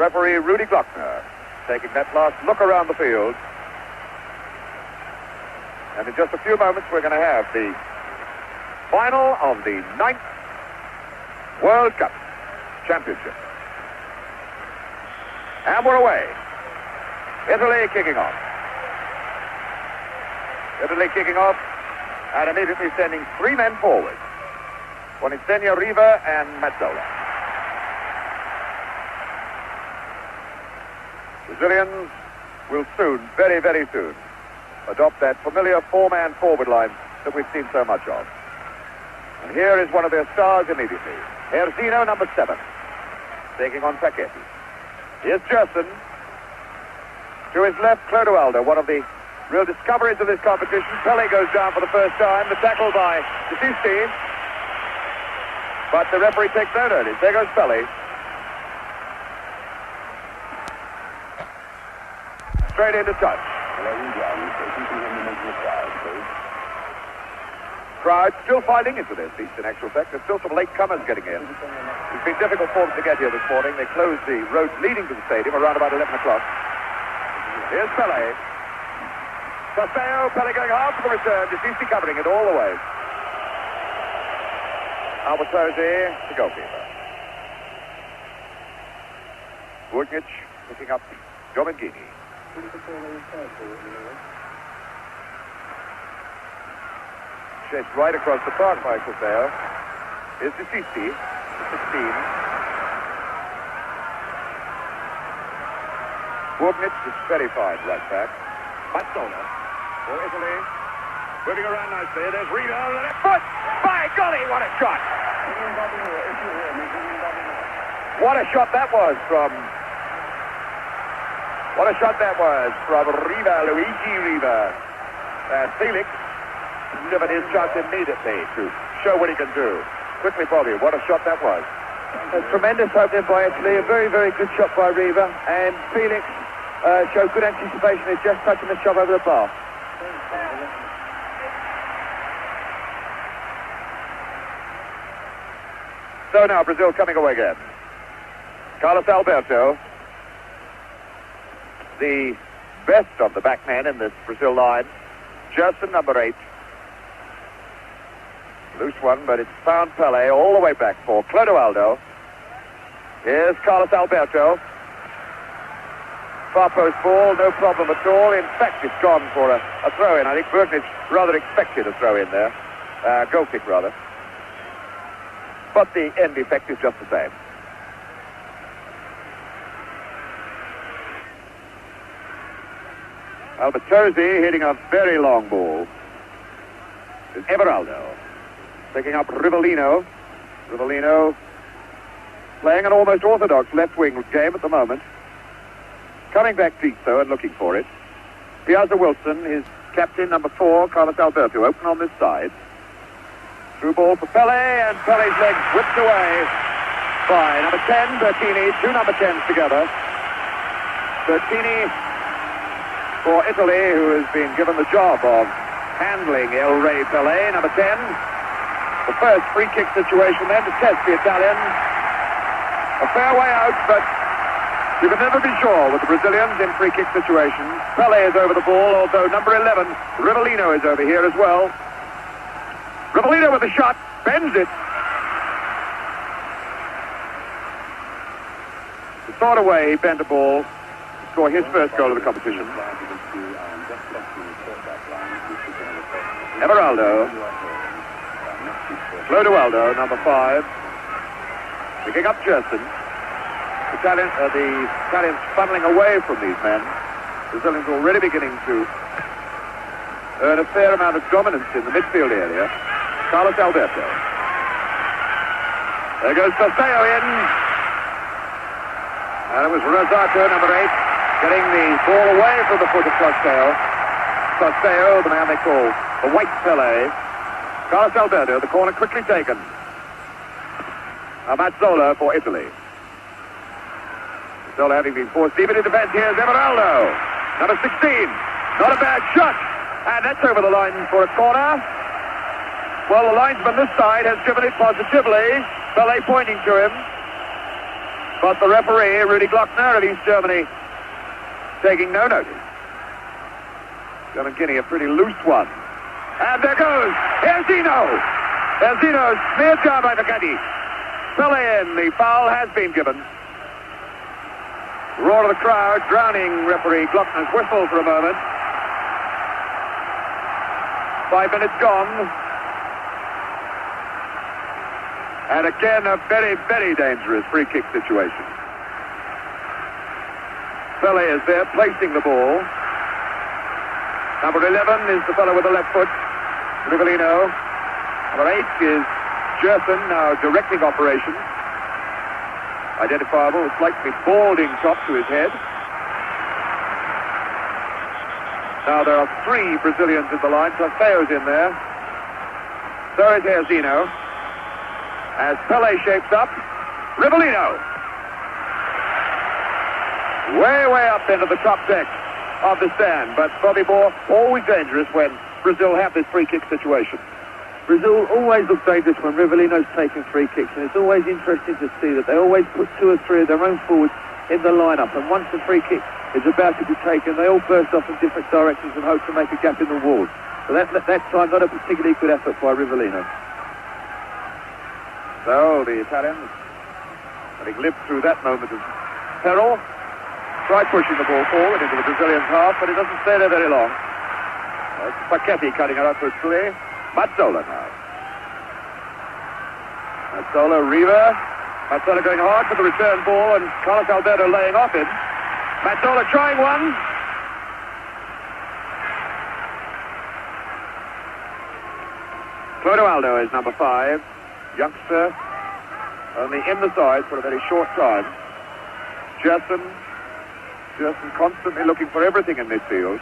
referee Rudy Glockner taking that last look around the field. And in just a few moments, we're going to have the final of the 9th World Cup Championship. And we're away. Italy kicking off. Italy kicking off and immediately sending 3 men forward. Boninsegna, Riva, and Mazzola. Brazilians will soon, very, very soon, adopt that familiar 4-man forward line that we've seen so much of. And here is one of their stars immediately. Jairzinho, number 7, taking on Facchetti. Here's Gérson. To his left, Clodoaldo, one of the real discoveries of this competition. Pele goes down for the first time. The tackle by Sisti. But the referee takes no notice. There goes Pele. Straight into touch. Crowd still filing into their seats, in actual fact. There's still some late comers getting in. It's been difficult for them to get here this morning. They closed the road leading to the stadium around about 11 o'clock. Here's Pele. Tostão, Pele going hard for the return. Sisti covering it all the way. Albertosi, the goalkeeper. Burgnich picking up Domenghini. Chased right across the park by Tostão. Here's the Sisti, 16. Burgnich is very fine right back. Mazzola for Italy. Moving around nicely. There's Rito on the left foot. By golly, what a shot! What a shot that was from... What a shot that was from Luigi Riva. Félix delivered his shot immediately to show what he can do. Quickly, Bobby, what a shot that was. A tremendous opening by Italy. A very, very good shot by Riva. And Félix showed good anticipation. He's just touching the shot over the bar. So now Brazil coming away again. Carlos Alberto, the best of the backmen in this Brazil line. Gérson, number 8. Loose one, but it's found Pele all the way back for Clodoaldo. Here's Carlos Alberto. Far post ball, no problem at all. In fact, it's gone for a throw-in. I think Burgnich rather expected a throw-in there. Goal kick, rather. But the end effect is just the same. Albertosi hitting a very long ball. It's Everaldo picking up Rivellino. Rivellino playing an almost orthodox left-wing game at the moment. Coming back deep, though, and looking for it. Piazza Wilson, his captain, number 4, Carlos Alberto, open on this side. Through ball for Pele, and Pele's leg whipped away by number 10, Bertini. 2 number 10s together. Bertini for Italy, who has been given the job of handling El Rey Pele, number 10. The first free kick situation then to test the Italians. A fair way out, but you can never be sure with the Brazilians in free kick situations. Pele is over the ball, although number 11, Rivellino, is over here as well. Rivellino with a shot, bends it. The sort of way he bent the ball to score his first goal of the competition. Everaldo. Clodoaldo, number 5. Picking up Gérson. The Italians funneling away from these men. Brazilians already beginning to earn a fair amount of dominance in the midfield area. Carlos Alberto. There goes Tostão in. And it was Rosato, number 8, getting the ball away from the foot of Tostão. Tostão, the man they call the White Pele. Carlos Alberto, the corner quickly taken. Mazzola for Italy. Mazzola having been forced deep into defense. Here's Everaldo, number 16. Not a bad shot. And that's over the line for a corner. Well, the linesman this side has driven it positively. Pele pointing to him. But the referee, Rudi Glockner of East Germany, taking no notice. Domenghini, a pretty loose one. And there goes Jairzinho. Jairzinho smeared down by Facchetti. Fell in. The foul has been given. Roar of the crowd, drowning referee Glockner's whistle for a moment. 5 minutes gone. And again, a very, very dangerous free kick situation. Pele is there, placing the ball. Number 11 is the fellow with the left foot, Rivellino. Number 8 is Gérson, now directing operations. Identifiable, a slightly balding top to his head. Now there are 3 Brazilians in the line. Tostão's in there. So is Jairzinho. As Pele shapes up, Rivellino. Way up into the top deck of the stand. But Bobby Moore, always dangerous when Brazil have this free kick situation. Brazil always look dangerous when Rivellino's taking free kicks, and it's always interesting to see that they always put 2 or 3 of their own forwards in the lineup, and once the free kick is about to be taken, they all burst off in different directions and hope to make a gap in the wall. So that time, not a particularly good effort by Rivellino. So the Italians, having lived through that moment of peril, try pushing the ball forward into the Brazilian half, but it doesn't stay there very long. It's Facchetti cutting it up for Chile. Mazzola now. Mazzola, Riva. Mazzola going hard for the return ball, and Carlos Alberto laying off it. Mazzola trying one. Clodoaldo is number 5. Youngster, only in the side for a very short time. Gérson constantly looking for everything in midfield,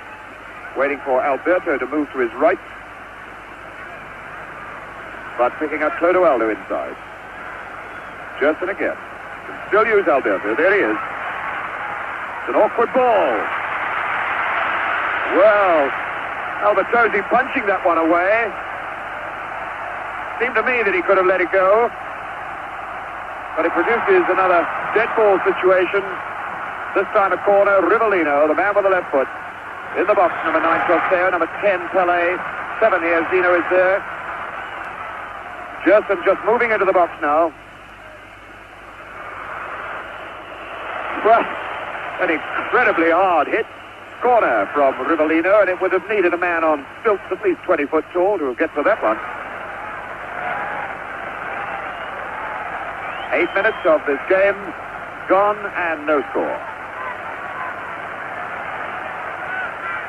waiting for Alberto to move to his right, but picking up Clodoaldo inside. Gérson again. Can still use Alberto. There he is. It's an awkward ball. Well, Albertosi punching that one away. Seemed to me that he could have let it go, but it produces another dead ball situation. This time a corner. Rivellino, the man with the left foot, in the box. Number 9 Tostão, number 10 Pele, 7 Jairzinho is there. Gérson just moving into the box now. Well, an incredibly hard hit. Corner from Rivellino, and it would have needed a man on stilts at least 20 foot tall to get to that one. 8 minutes of this game gone and no score.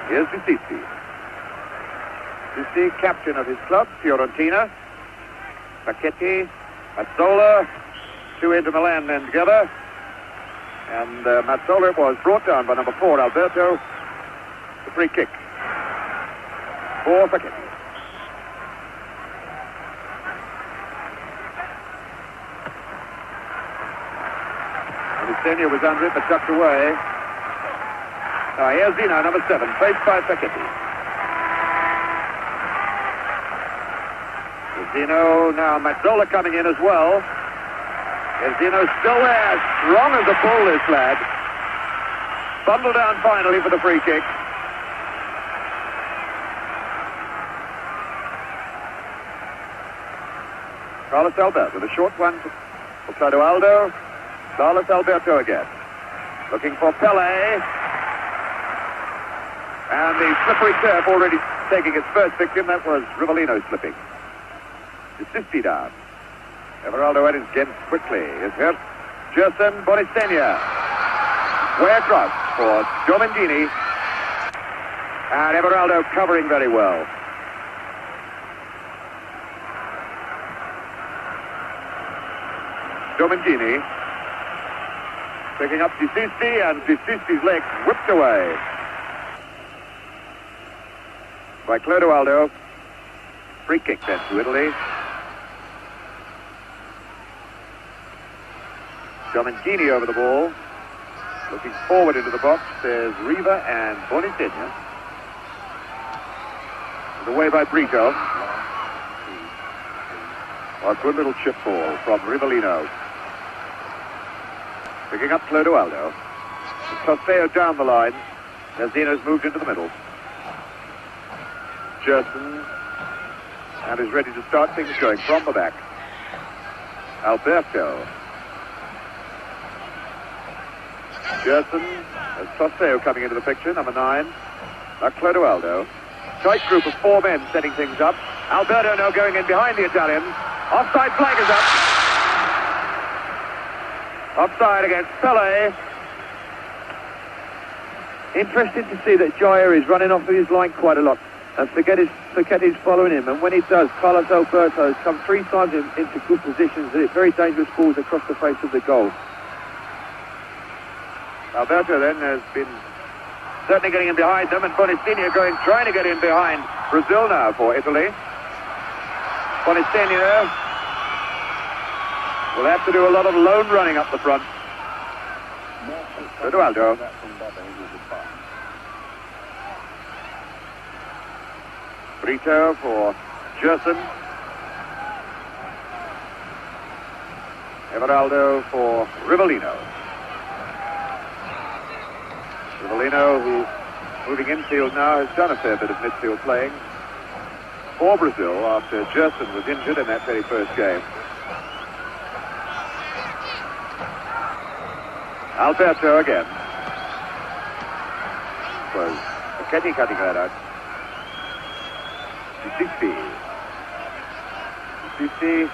Here's the Sisti. Sisti, captain of his club, Fiorentina. Facchetti, Mazzola, 2 Inter Milan men together. And Mazzola was brought down by number 4, Alberto. The free kick for Facchetti. Boninsegna was under it, but tucked away. Jairzinho, number 7, faced by Facchetti. Jairzinho, now Mazzola coming in as well. Jairzinho still there, strong as a bull, this lad. Bundled down finally for the free kick. Carlos Alberto, the short one for Clodoaldo. Carlos Alberto again. Looking for Pele. And the slippery turf already taking its first victim. That was Rivellino slipping. The Sisti down. Everaldo at his again quickly. Is hurt. Gérson, Boninsegna. Way across for Domenghini. And Everaldo covering very well. Domenghini picking up Sisti, and Sisti's leg whipped away by Clodoaldo. Free kick then to Italy. Domenghini over the ball. Looking forward into the box, there's Riva and Boninsegna. Away by Brito. A good little chip ball from Rivellino. Picking up Clodoaldo. Tostão down the line. Jairzinho's moved into the middle. Gérson. And is ready to start things going from the back. Alberto. Gérson. There's Tostão coming into the picture, number 9. Now Clodoaldo. Tight group of 4 men setting things up. Alberto now going in behind the Italians. Offside flag is up. Offside against Pele. Interesting to see that Jair is running off of his line quite a lot. And Fachetti's following him. And when he does, Carlos Alberto has come 3 times into good positions. And it's very dangerous balls across the face of the goal. Alberto then has been certainly getting in behind them, and Boninsegna trying to get in behind Brazil now for Italy. Boninsegna will have to do a lot of lone running up the front. Clodoaldo. Brito for Gérson. Everaldo for Rivellino. Rivellino, who moving infield now, has done a fair bit of midfield playing for Brazil after Gérson was injured in that very first game. Alberto again. Was Facchetti cutting that out. Sisti.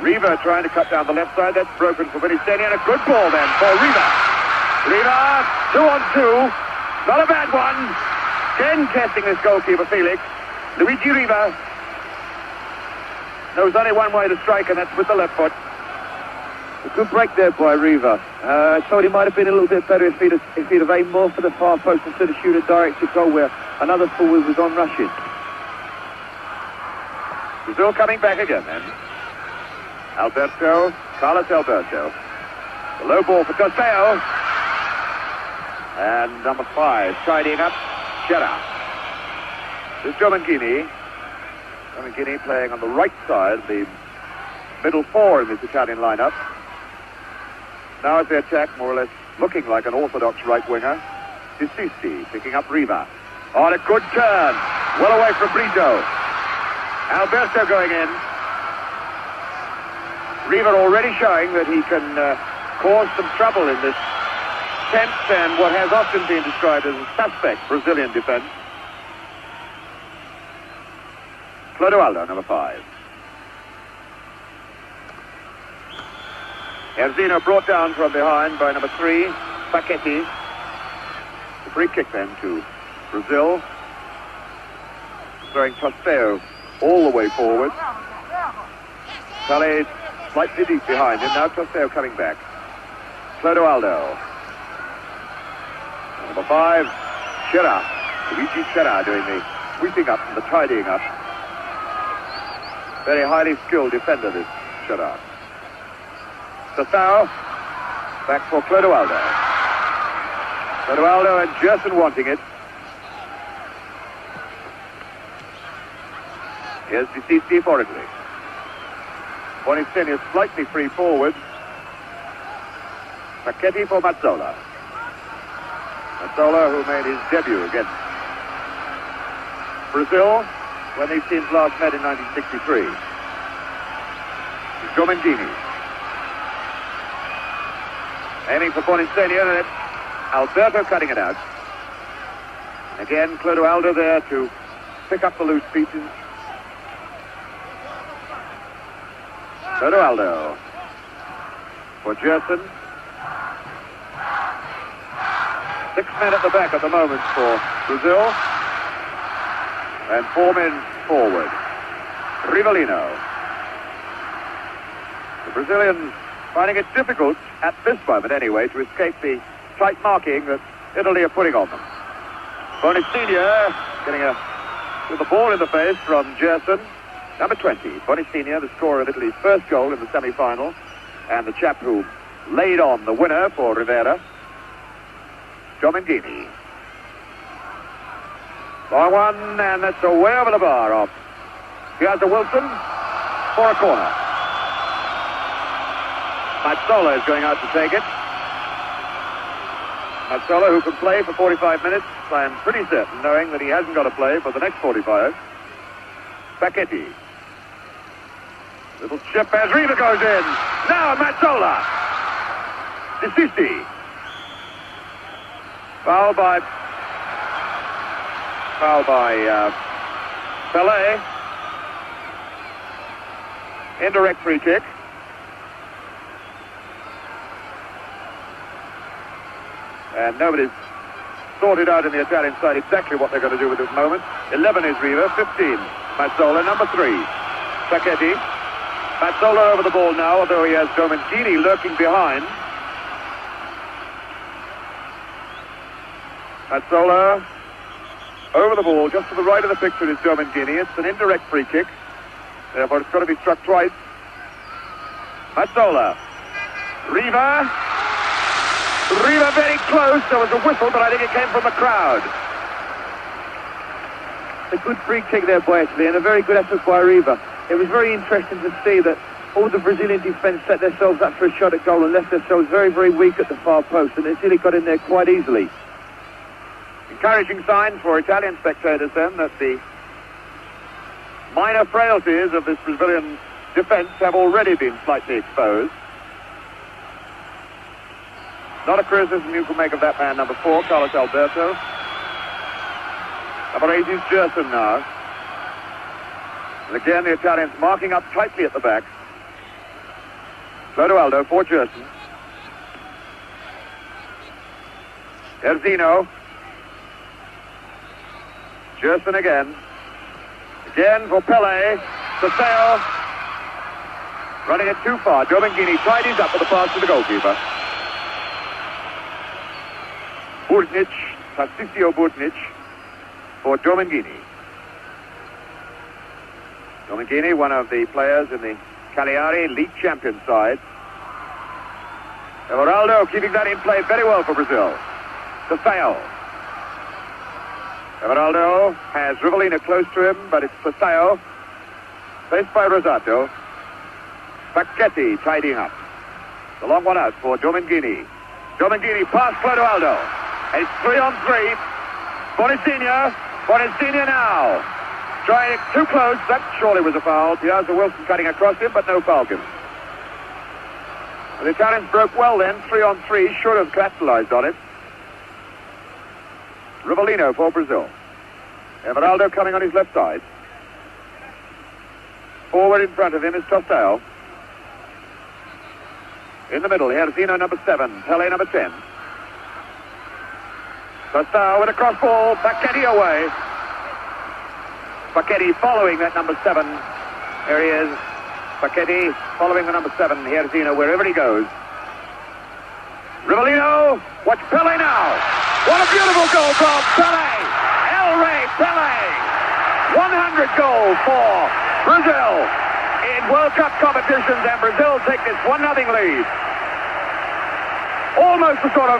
Riva trying to cut down the left side. That's broken for Boninsegna, and a good ball then for Riva. Riva, 2-on-2. Not a bad one. Again testing this goalkeeper, Félix. Luigi Riva knows only one way to strike, and that's with the left foot. A good break there by Riva. I thought he might have been a little bit better if he'd have aimed more for the far post instead of shoot a directed goal where another forward was on rushing. Brazil coming back again then. Alberto, Carlos Alberto. The low ball for Tostão. And number 5, tidying up, Cera. This is Domenghini. Domenghini playing on the right side, the middle 4 in this Italian lineup. Now as they attack, more or less looking like an orthodox right winger. Sisti picking up Riva. On a good turn. Well away from Brito. Alberto going in. Riva already showing that he can cause some trouble in this tense and what has often been described as a suspect Brazilian defense. Clodoaldo, number 5. Jairzinho brought down from behind by number 3, Facchetti. The free kick then to Brazil. Throwing Tostão all the way forward. Pele slightly deep behind him. Now Tostão coming back. Clodoaldo. Number 5, Cera. Luigi Cera doing the sweeping up and the tidying up. Very highly skilled defender, this Cera. Tostão. Back for Clodoaldo. Clodoaldo and Gérson wanting it. Here's the Sisti for Italy. Boninsegna slightly free forward. Facchetti for Mazzola. Mazzola, who made his debut against Brazil when these teams last met in 1963. Domenghini. Aiming for Boninsegna, and it's Alberto cutting it out. Again, Clodoaldo there to pick up the loose pieces. Clodoaldo for Gérson. 6 men at the back at the moment for Brazil. And 4 men forward. Rivellino. The Brazilians finding it difficult, at this moment anyway, to escape the tight marking that Italy are putting on them. Boninsegna getting with the ball in the face from Gérson. Number 20, Boninsegna, the scorer of Italy's first goal in the semi-final, and the chap who laid on the winner for Rivera. Domenghini. Long one, and that's away over the bar off Piazza Wilson for a corner. Mazzola is going out to take it. Mazzola, who can play for 45 minutes, I am pretty certain, knowing that he hasn't got to play for the next 45. Facchetti. Little chip as Riva goes in. Now Mazzola. Sisti. Foul by Pelé. Indirect free kick. And nobody's sorted out in the Italian side exactly what they're going to do with this moment. 11 is Riva, 15. Mazzola, number 3. Facchetti. Mazzola over the ball now, although he has Domenghini lurking behind. Mazzola over the ball, just to the right of the picture is Domenghini. It's an indirect free kick. Therefore, it's got to be struck twice. Mazzola. Riva very close. There was a whistle, but I think it came from the crowd. A good free kick there, boy, actually, and a very good effort by Riva. It was very interesting to see that all the Brazilian defence set themselves up for a shot at goal and left themselves very, very weak at the far post, and Italy got in there quite easily. Encouraging signs for Italian spectators, then, that the minor frailties of this Brazilian defence have already been slightly exposed. Not a criticism you can make of that man, number 4, Carlos Alberto. Number 8 is Gérson now. And again, the Italians marking up tightly at the back. Clodoaldo for Gérson. Jairzinho. Gérson again. Again for Pelé. Tostão. Running it too far. Domenghini tidies up with a pass to the goalkeeper. Burgnich, Tarcisio Burgnich for Domenghini. Domenghini, one of the players in the Cagliari League champion side. Everaldo keeping that in play very well for Brazil. Tostão. Everaldo has Rivellino close to him, but it's Tostão. Faced by Rosato. Facchetti tidying up. The long one out for Domenghini. Domenghini past Clodoaldo. It's 3-on-3. Boninsegna now. Trying it too close. That surely was a foul. Piazza Wilson cutting across him, but no foul given. The Italians broke well then. 3-on-3. Should have capitalized on it. Rivellino for Brazil. Everaldo coming on his left side. Forward in front of him is Tostão. In the middle, Jairzinho, number 7. Pelé, number 10. Tostão with a cross ball. Facchetti away. Facchetti following that number 7. There he is. Facchetti following the number 7. Jairzinho wherever he goes. Rivellino. Watch Pelé now. What a beautiful goal from Pelé. El Rey Pelé. 100 goals for Brazil in World Cup competitions, and Brazil take this 1-0 lead. Almost the sort of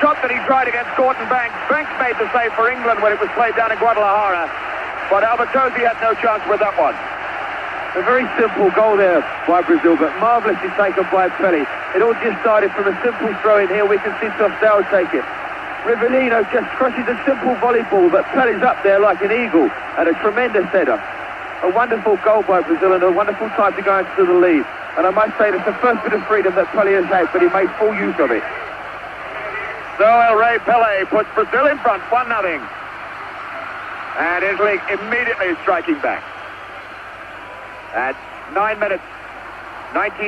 shot that he tried against Gordon Banks. Banks made the save for England when it was played down in Guadalajara, but Albertosi had no chance with that one. A very simple goal there by Brazil, but marvellously taken by Pelé. It all just started from a simple throw in here. We can see Tostão take it. Rivellino just crushes a simple volleyball, but Pelé's up there like an eagle and a tremendous header. A wonderful goal by Brazil and a wonderful time to go into the lead. And I must say that's the first bit of freedom that Pelé has had, but he made full use of it. So El Rey Pelé puts Brazil in front, 1-0. And Italy immediately striking back. At 19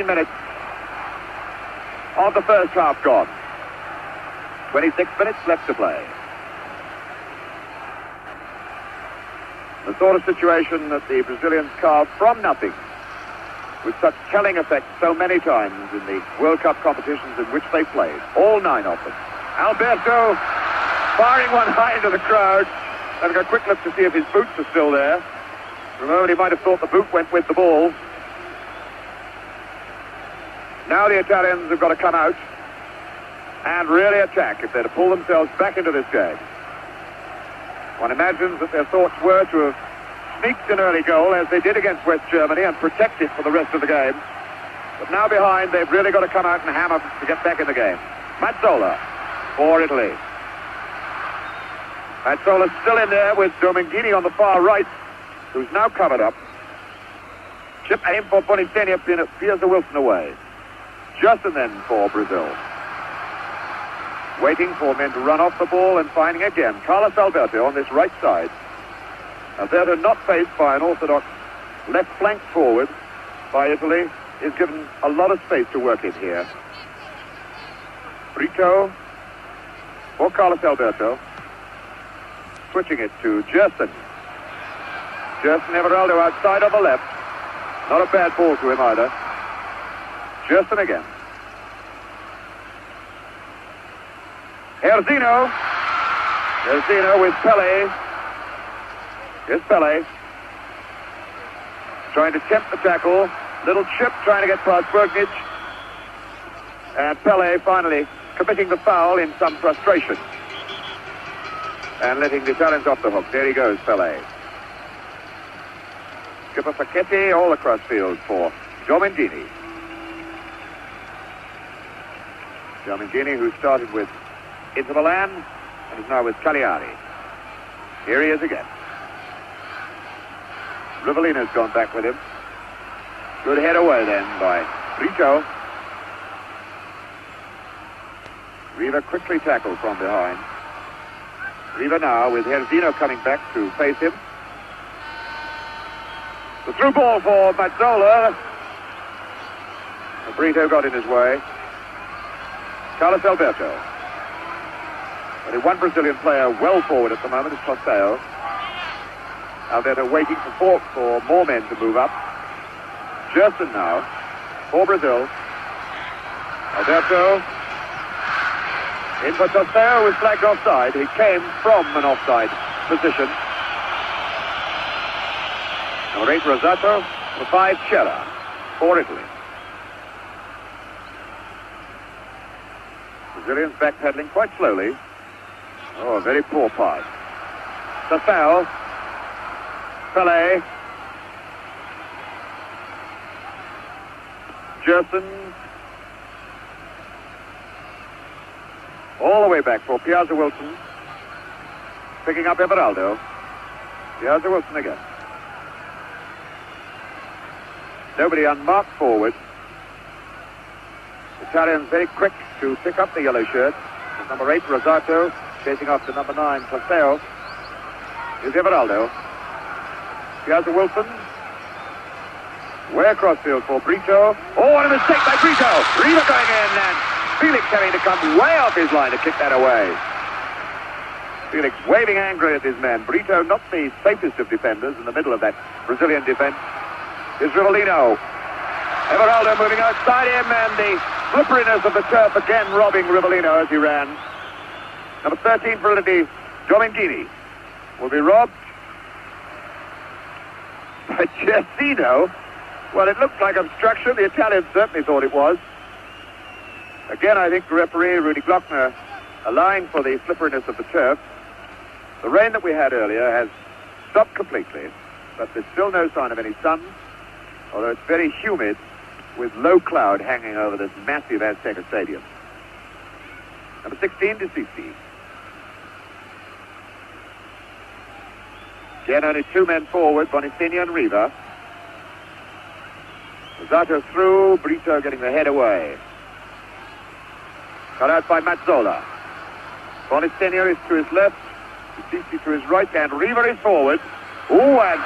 minutes of the first half gone. 26 minutes left to play. The sort of situation that the Brazilians carved from nothing, with such telling effect so many times in the World Cup competitions in which they played, all 9 of them. Alberto firing one high into the crowd, having a quick look to see if his boots are still there. For a moment he might have thought the boot went with the ball. Now the Italians have got to come out and really attack if they're to pull themselves back into this game. One imagines that their thoughts were to have sneaked an early goal, as they did against West Germany, and protect it for the rest of the game. But now behind, they've really got to come out and hammer to get back in the game. Mazzola. for Italy. Mazzola's still in there with Domenghini on the far right, who's now covered up. Chip aim for Boninsegna, Piazza Wilson away. Giacinto then for Brazil. Waiting for men to run off the ball and finding again Carlos Alberto on this right side. Alberto not faced by an orthodox left flank forward by Italy is given a lot of space to work in here. Brito for Carlos Alberto. Switching it to Gérson. Gérson, Everaldo outside on the left. Not a bad ball to him either. Gérson again. Jairzinho. Jairzinho with Pele. Here's Pele. Trying to tempt the tackle. Little chip trying to get past Burgnich. And Pele finally committing the foul in some frustration. And letting the Italians off the hook. There he goes, Pele. Skipper Facchetti all across field for Domenghini. Domenghini, who started with Inter Milan and is now with Cagliari. Here he is again. Rivellino's gone back with him. Good head away then by Brito. Riva quickly tackled from behind. Riva now with Jairzinho coming back to face him. The through ball for Mazzola. Brito got in his way. Carlos Alberto. Only one Brazilian player well forward at the moment is Tostão. Alberto waiting for more men to move up. Gérson now for Brazil. Alberto in for Tostão, was flagged offside. He came from an offside position. Number 8 Rosato, number 5 Cera for Italy. Brazilians backpedaling quite slowly. Oh, a very poor pass. Tostão. Pele. Gérson. All the way back for Piazza Wilson. Picking up Everaldo. Piazza Wilson again. Nobody unmarked forward. Italians very quick to pick up the yellow shirt. With number 8 Rosato chasing after number 9 Tostão. Here's Everaldo. Piazza Wilson. Way across field for Brito. Oh, what a mistake by Brito! Riva going in and Félix having to come way off his line to kick that away. Félix waving angrily at his man. Brito not the safest of defenders in the middle of that Brazilian defense. Here's Rivellino. Everaldo moving outside him and the slipperiness of the turf again robbing Rivellino as he ran. Number 13 for Italy, Domenghini, will be robbed. But Giacinto, well, it looked like obstruction. The Italians certainly thought it was. Again, I think the referee, Rudy Glockner, allowing for the slipperiness of the turf. The rain that we had earlier has stopped completely, but there's still no sign of any sun, although it's very humid with low cloud hanging over this massive Azteca stadium. Number 16 to Sisti. Again, only 2 men forward, Boninsegna and Riva. Rosato through, Brito getting the head away. Cut out by Mazzola. Boninsegna is to his left, Sisti to his right, and Riva is forward. Oh, and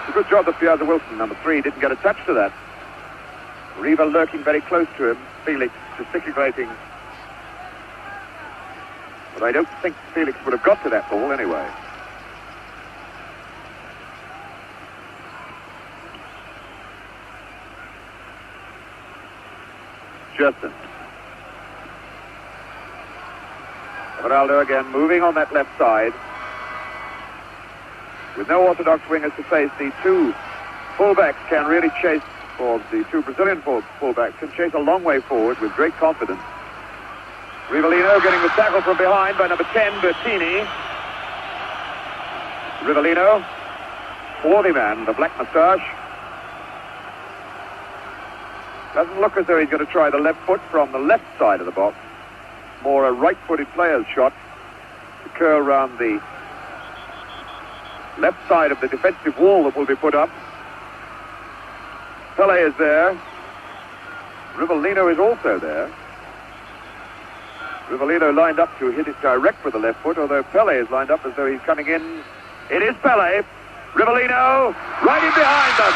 a good job that Piazza Wilson, number 3, didn't get a touch to that. Riva lurking very close to him, Félix gesticulating. But I don't think Félix would have got to that ball anyway. Gérson. Everaldo again moving on that left side. With no orthodox wingers to face, the 2 fullbacks can really chase, or the 2 Brazilian fullbacks can chase a long way forward with great confidence. Rivellino getting the tackle from behind by number 10, Bertini. Rivellino, swarthy man, the black moustache. Doesn't look as though he's going to try the left foot from the left side of the box. more a right-footed player's shot to curl round the left side of the defensive wall that will be put up. Pele is there. Rivellino is also there. Rivellino lined up to hit it direct with the left foot, although Pele is lined up as though he's coming in. It is Pele. Rivellino right in behind them.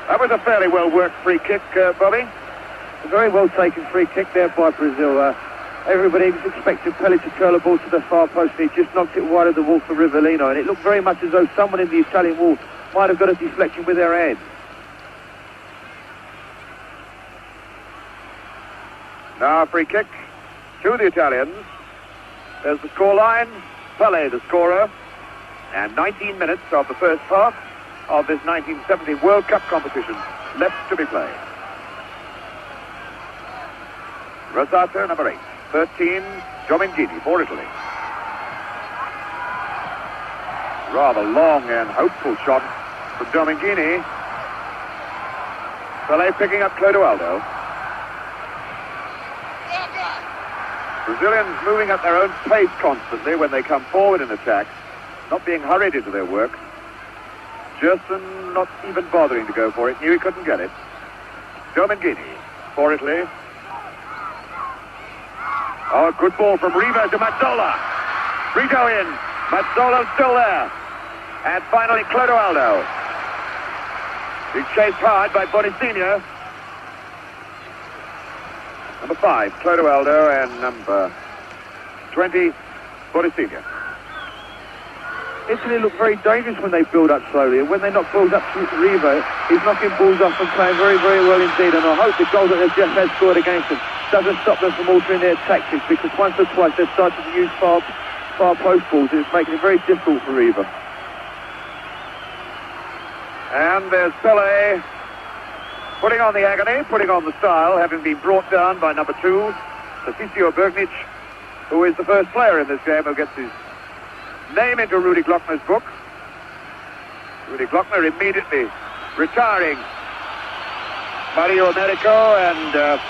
That was a fairly well-worked free kick, Bobby. A very well-taken free kick there by Brazil. Everybody was expecting Pele to curl the ball to the far post, and he just knocked it wide of the wall for Rivellino, and it looked very much as though someone in the Italian wall might have got a deflection with their head. Now a free kick to the Italians. There's the scoreline. Pele, the scorer. And 19 minutes of the first half of this 1970 World Cup competition left to be played. Rosato, number 8. 13, Domenghini for Italy. Rather long and hopeful shot from Domenghini. Pele picking up Clodoaldo. Brazilians moving at their own pace constantly when they come forward in attack, not being hurried into their work. Gérson not even bothering to go for it, knew he couldn't get it. Domenghini for Italy. Oh, good ball from Riva to Mazzola. Brito in. Mazzola still there. And finally Clodoaldo. He's chased hard by Boninsegna. Number 5, Clodoaldo, and number 20, Boninsegna. Italy look very dangerous when they build up slowly, and when they knock balls up to Riva, he's knocking balls off and playing very, very well indeed, and I hope the goal that they've just had scored against them doesn't stop them from altering their tactics, because once or twice they've started to use far post balls, and it's making it very difficult for Riva. And there's Pele putting on the agony, putting on the style, having been brought down by number 2, Tarcisio Burgnich, who is the first player in this game who gets his name into Rudy Glockner's book. Rudy Glockner immediately retiring Mario Americo and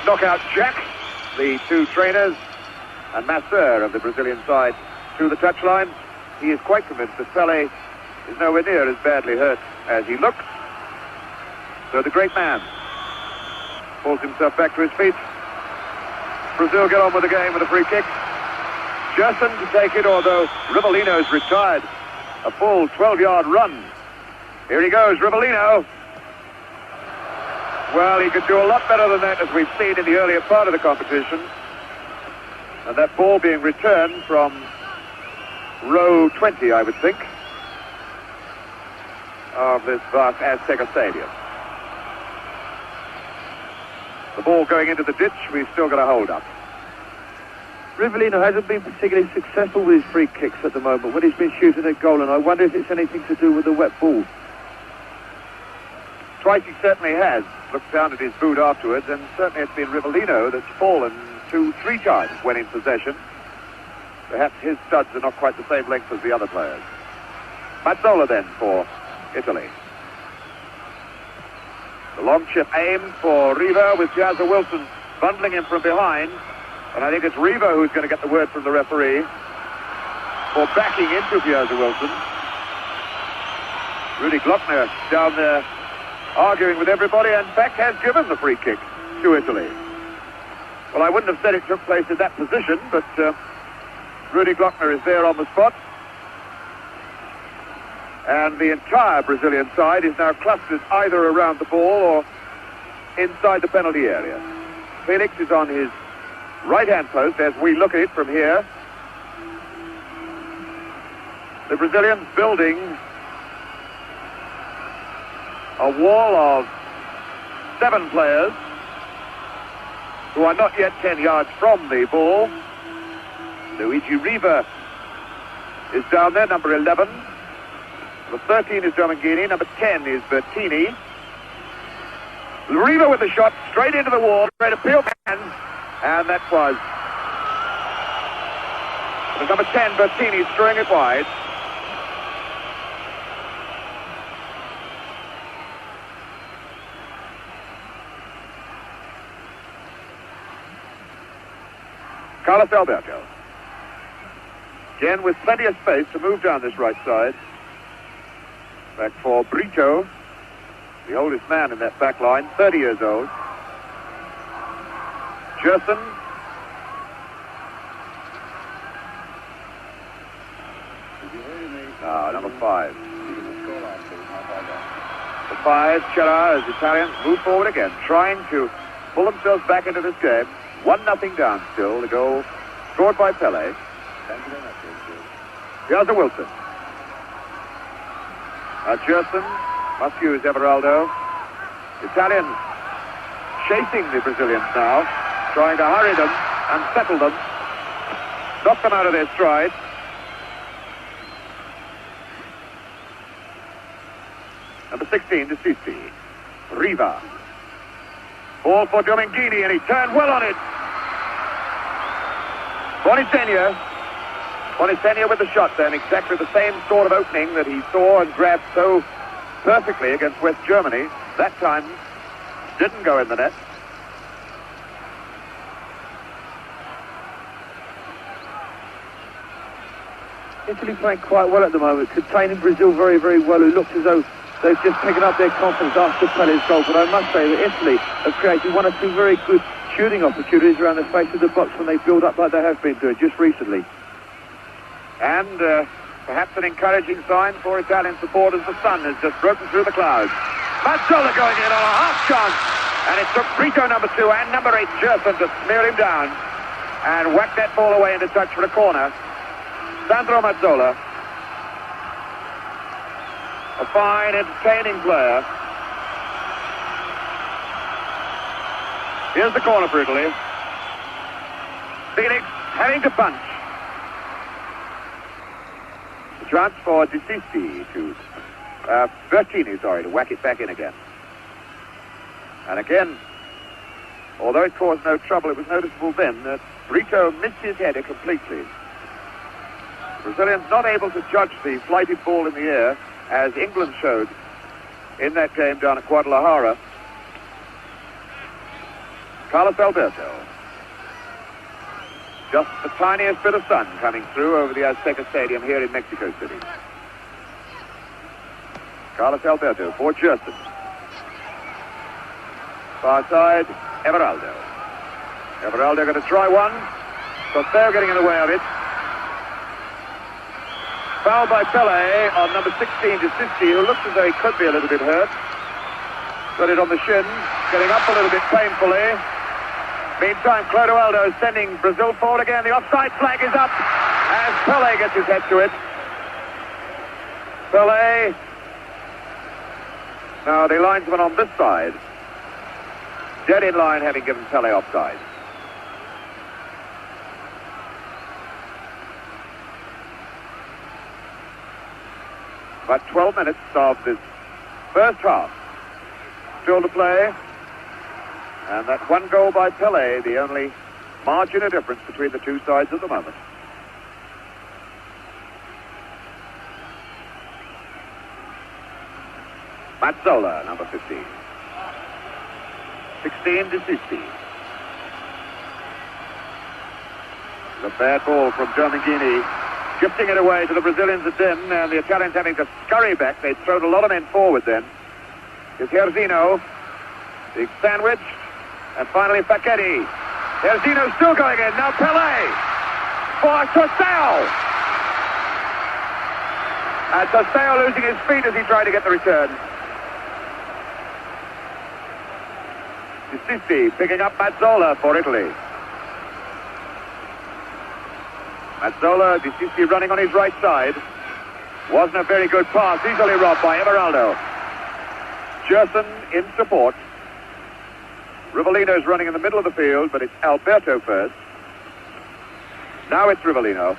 Knockout Jack, the 2 trainers, and master of the Brazilian side, to the touchline. He is quite convinced that Pele is nowhere near as badly hurt as he looks. So the great man pulls himself back to his feet. Brazil get on with the game with a free kick. Gérson to take it, although Rivellino's retired. A full 12-yard run. Here he goes, Rivellino. Well, he could do a lot better than that, as we've seen in the earlier part of the competition. And that ball being returned from row 20, I would think, of this vast Azteca stadium. The ball going into the ditch, we've still got a hold up. Rivellino hasn't been particularly successful with his free kicks at the moment when he's been shooting at goal, and I wonder if it's anything to do with the wet ball. Twice he certainly has. Looked down at his boot afterwards, and certainly it's been Rivellino that's fallen 2-3 times when in possession. Perhaps his studs are not quite the same length as the other players. Mazzola then for Italy. The long chip aimed for Riva, with Piazza Wilson bundling him from behind. And I think it's Riva who's going to get the word from the referee for backing into Piazza Wilson. Rudy Glockner down there arguing with everybody, and in fact has given the free kick to Italy. Well, I wouldn't have said it took place in that position, but Rudy Glockner is there on the spot. And the entire Brazilian side is now clustered either around the ball or inside the penalty area. Félix is on his right-hand post as we look at it from here. The Brazilians building a wall of 7 players who are not yet 10 yards from the ball. Luigi Riva is down there, number 11. Number 13 is Domenghini. Number 10 is Bertini. Riva with the shot straight into the wall, straight to Peel hands, and that was number 10, Bertini, throwing it wide. Carlos Alberto. Again with plenty of space to move down this right side. Back for Brito, the oldest man in that back line, 30 years old. Gérson. Number 5. The 5, Cera, as Italians move forward again, trying to pull themselves back into this game. 1-0 down still. The goal scored by Pele. Piazza Wilson. Gérson must use Everaldo. Italians chasing the Brazilians now, trying to hurry them and settle them, knock them out of their stride. Number 16 to Sisti. Riva. Ball for Domenghini, and he turned well on it. Boninsegna with the shot then, exactly the same sort of opening that he saw and grabbed so perfectly against West Germany. That time didn't go in the net. Italy playing quite well at the moment, containing Brazil very, very well, who looks as though they've just taken up their confidence after Pele's goal. But I must say that Italy have created 1 or 2 very good shooting opportunities around the face of the box when they build up like they have been doing just recently. And perhaps an encouraging sign for Italian supporters. The sun has just broken through the clouds. Mazzola going in on a half chance. And it took Brito, number 2, and number 8, Gérson, to smear him down and whack that ball away into touch for a corner. Sandro Mazzola, a fine, entertaining player. Here's the corner for Italy. Félix having to punch. The chance for Sisti to Bertini, to whack it back in again. And again, although it caused no trouble, it was noticeable then that Brito missed his header completely. Brazilians not able to judge the flighted ball in the air, as England showed in that game down at Guadalajara. Carlos Alberto. Just the tiniest bit of sun coming through over the Azteca Stadium here in Mexico City. Carlos Alberto for Gérson. Far side, Everaldo. Everaldo going to try one. Tostão getting in the way of it. Foul by Pele on number 16 to Sisti, who looks as though he could be a little bit hurt. Got it on the shin, getting up a little bit painfully. Meantime, Clodoaldo is sending Brazil forward again. The offside flag is up as Pele gets his head to it. Pele. Now the linesman on this side, dead in line, having given Pele offside. About 12 minutes of this first half still to play. And that 1 goal by Pele, the only margin of difference between the two sides at the moment. Mazzola, number 15. 16 to Sisti. The bad ball from Domenghini, gifting it away to the Brazilians at then, and the Italians having to scurry back. They'd thrown a lot of men forward then. Here's Jairzinho, big sandwich, and finally Facchetti. Jairzinho still going in, now Pele for Tostão. Tostão losing his feet as he tried to get the return. Sisti picking up Mazzola for Italy. Mazzola, Sisti running on his right side. Wasn't a very good pass, easily robbed by Everaldo. Gérson in support. Rivellino's running in the middle of the field, but it's Alberto first. Now it's Rivellino.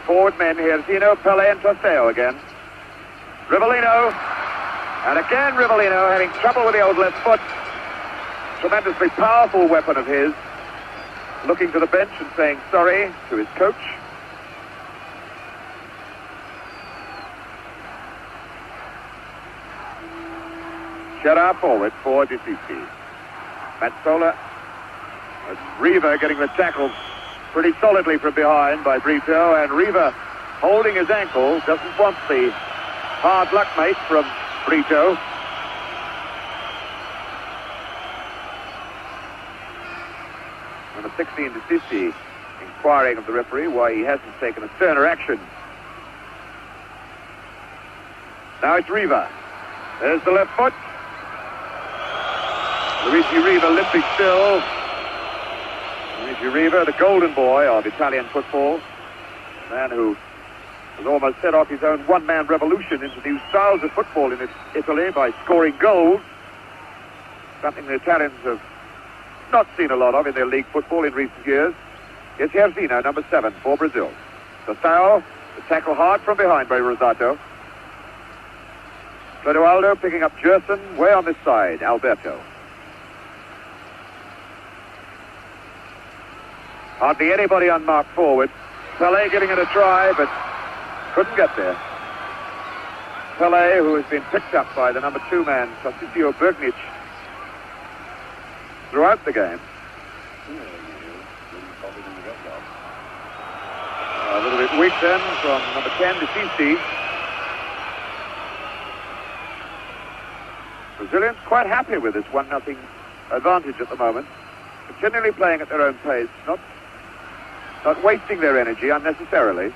Forward men here, Jairzinho, Pele and Tostão again. Rivellino, and again Rivellino having trouble with the old left foot. Tremendously powerful weapon of his. Looking to the bench and saying sorry to his coach. Cera forward for Sisti. Mazzola It's Riva getting the tackle pretty solidly from behind by Brito, and Riva holding his ankle, doesn't want the hard luck mate from Brito. Number 16 to Sisti, inquiring of the referee why he hasn't taken a sterner action. Now it's Riva. There's the left foot. Luigi Riva limping still. Luigi Riva, the golden boy of Italian football. Man who has almost set off his own one-man revolution into new styles of football in Italy by scoring goals. Something the Italians have not seen a lot of in their league football in recent years. It's Jairzinho, number 7 for Brazil. Tostão, the tackle hard from behind by Rosato. Clodoaldo picking up Gérson way on this side, Alberto. Hardly anybody unmarked forward. Pelé giving it a try, but couldn't get there. Pelé, who has been picked up by the number 2 man, Tarcisio Burgnich, throughout the game. A little bit weak then from number 10 to Sisti. Brazilians quite happy with this 1-0 advantage at the moment. Continually playing at their own pace, not wasting their energy unnecessarily.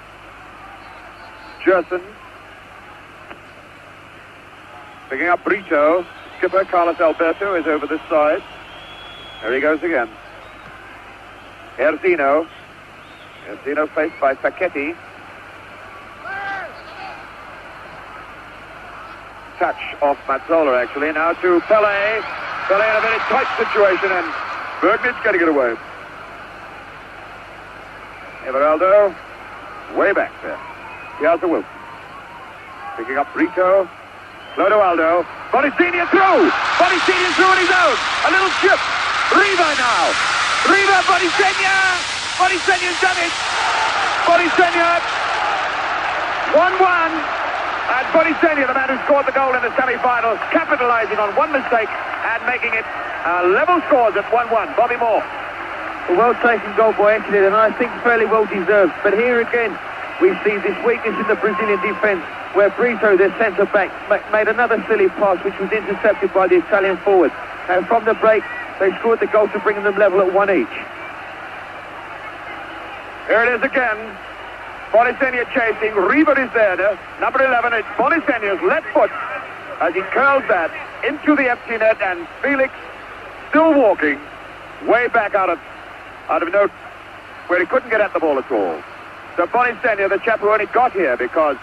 Gérson picking up Brito. Skipper Carlos Alberto is over this side. There he goes again. Jairzinho faced by Facchetti. Touch off Mazzola actually. Now to Pelé. Pelé in a very tight situation, and Burgnich getting it away. Everaldo way back there. Piazza Wilson picking up Brito. Clodoaldo. Boninsegna through. Boninsegna through on his own. A little chip. Riva now. Riva, Boninsegna. Boninsegna's done it. Boninsegna. 1-1. And Boninsegna, the man who scored the goal in the semi-finals, capitalizing on one mistake and making it level scores at 1-1. Bobby Moore. A well-taken goal by Angelo, and I think fairly well-deserved. But here again, we see this weakness in the Brazilian defence, where Brito, their centre-back, made another silly pass, which was intercepted by the Italian forward. And from the break, they scored the goal to bring them level at 1 each. Here it is again. Boninsegna chasing. Riva is there. Number 11, it's Boninsegna's left foot as he curls that into the empty net, and Félix still walking way back out of note where he couldn't get at the ball at all. So Boninsegna, the chap who only got here because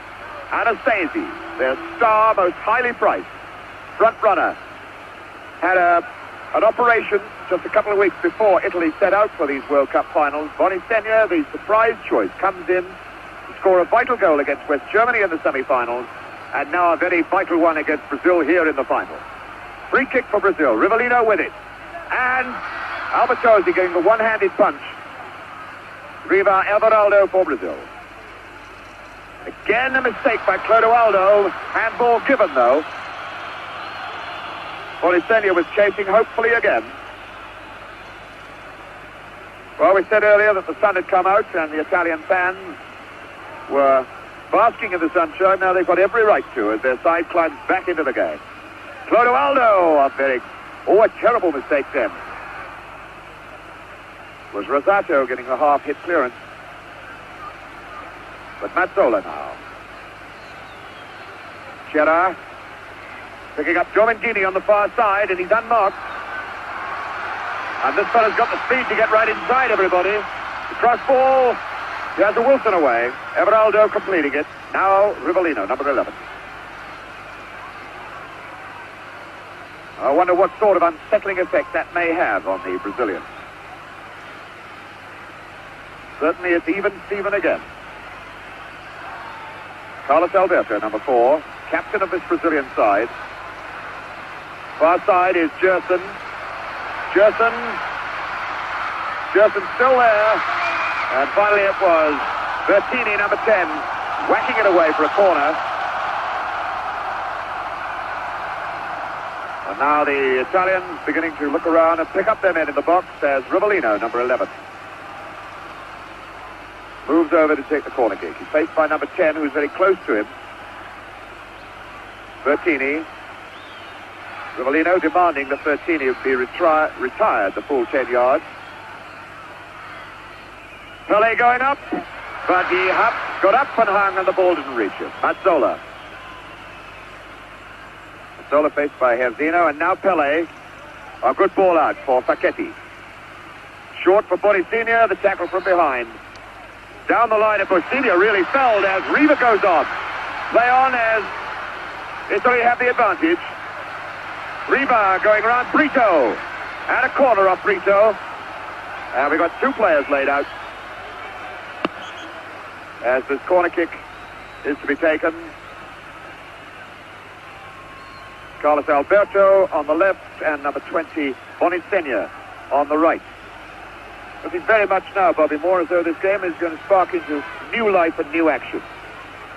Anastasi, their star, most highly priced front runner, had an operation just a couple of weeks before Italy set out for these World Cup finals. Boninsegna, the surprise choice, comes in to score a vital goal against West Germany in the semi-finals, and now a very vital one against Brazil here in the final. Free kick for Brazil. Rivellino with it. And Albertosi getting the one-handed punch. Riva, Everaldo for Brazil. Again a mistake by Clodoaldo. Handball given though. Boninsegna was chasing hopefully again. Well, we said earlier that the sun had come out and the Italian fans were basking in the sunshine. Now they've got every right to as their side climbs back into the game. Clodoaldo, a terrible mistake then. Was Rosato getting a half-hit clearance. But Mazzola now. Cera picking up Domenghini on the far side, and he's unmarked. And this fella's got the speed to get right inside everybody. The cross ball. He has a Wilson away. Everaldo completing it. Now Rivellino, number 11. I wonder what sort of unsettling effect that may have on the Brazilians. Certainly it's even Steven again. Carlos Alberto, number 4, captain of this Brazilian side. Far side is Gérson. Gérson still there. And finally it was Bertini, number 10, whacking it away for a corner. And now the Italians beginning to look around and pick up their men in the box as Rivellino, number 11, moves over to take the corner kick. He's faced by number 10, who's very close to him, Bertini. Rivellino demanding that Bertini be retired the full 10 yards. Pele going up, but he got up and hung and the ball didn't reach him. Mazzola faced by Jairzinho, and now Pele. A good ball out for Facchetti. Short for Boninsegna, the tackle from behind. Down the line, and Boninsegna really fell as Riva goes on. Play on as Italy have the advantage. Riva going around Brito. And a corner off Brito. And we've got two players laid out as this corner kick is to be taken. Carlos Alberto on the left and number 20, Boninsegna, on the right. Looking very much now, Bobby Moore, as though this game is going to spark into new life and new action.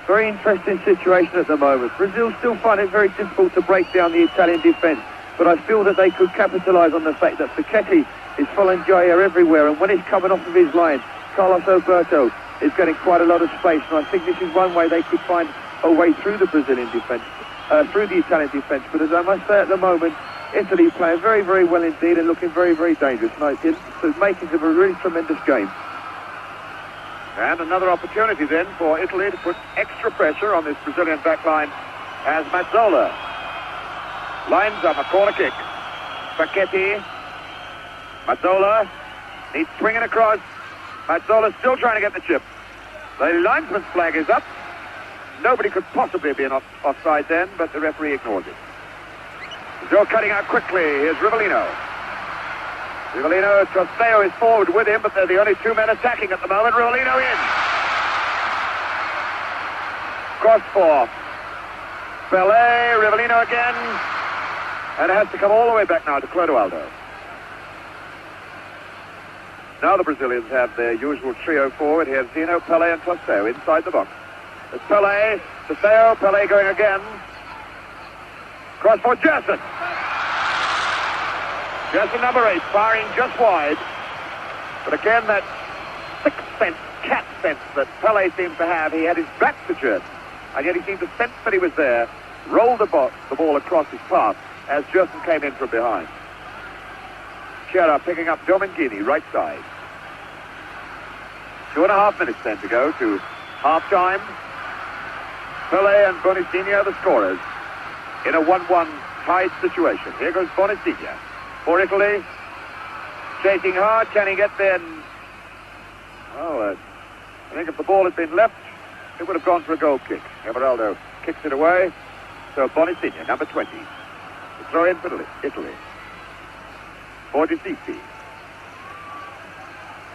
Very interesting situation at the moment. Brazil still find it very difficult to break down the Italian defence, but I feel that they could capitalise on the fact that Facchetti is following Jair everywhere, and when he's coming off of his line, Carlos Alberto is getting quite a lot of space, and I think this is one way they could find a way through the Brazilian defence. Through the Italian defence, but as I must say at the moment, Italy playing very, very well indeed and looking very, very dangerous. And it's making it a really tremendous game. And another opportunity then for Italy to put extra pressure on this Brazilian backline as Mazzola lines up a corner kick. Facchetti, Mazzola needs swinging across. Mazzola still trying to get the chip. The linesman's flag is up. Nobody could possibly be offside then, but the referee ignores it. Brazil cutting out quickly. Here's Rivellino. Tostão is forward with him, but they're the only two men attacking at the moment. Rivellino in. Cross for Pele. Rivellino again. And it has to come all the way back now to Clodoaldo. Now the Brazilians have their usual trio forward. Here's Zeno, Pele and Tostão inside the box. It's Pele, Tostão, Pele going again. Cross for Gérson. Gérson number 8, firing just wide. But again, that sixth sense, cat sense that Pele seemed to have. He had his back to Gérson, and yet he seemed to sense that he was there, rolled the ball across his path as Gérson came in from behind. Cera picking up Domenghini, right side. 2.5 minutes then to go to half-time. Pele and Boninsegna, the scorers, in a 1-1 tied situation. Here goes Boninsegna for Italy. Chasing hard, can he get there? Well, I think if the ball had been left, it would have gone for a goal kick. Everaldo kicks it away. So Boninsegna, number 20. The throw in for Italy. For Sisti.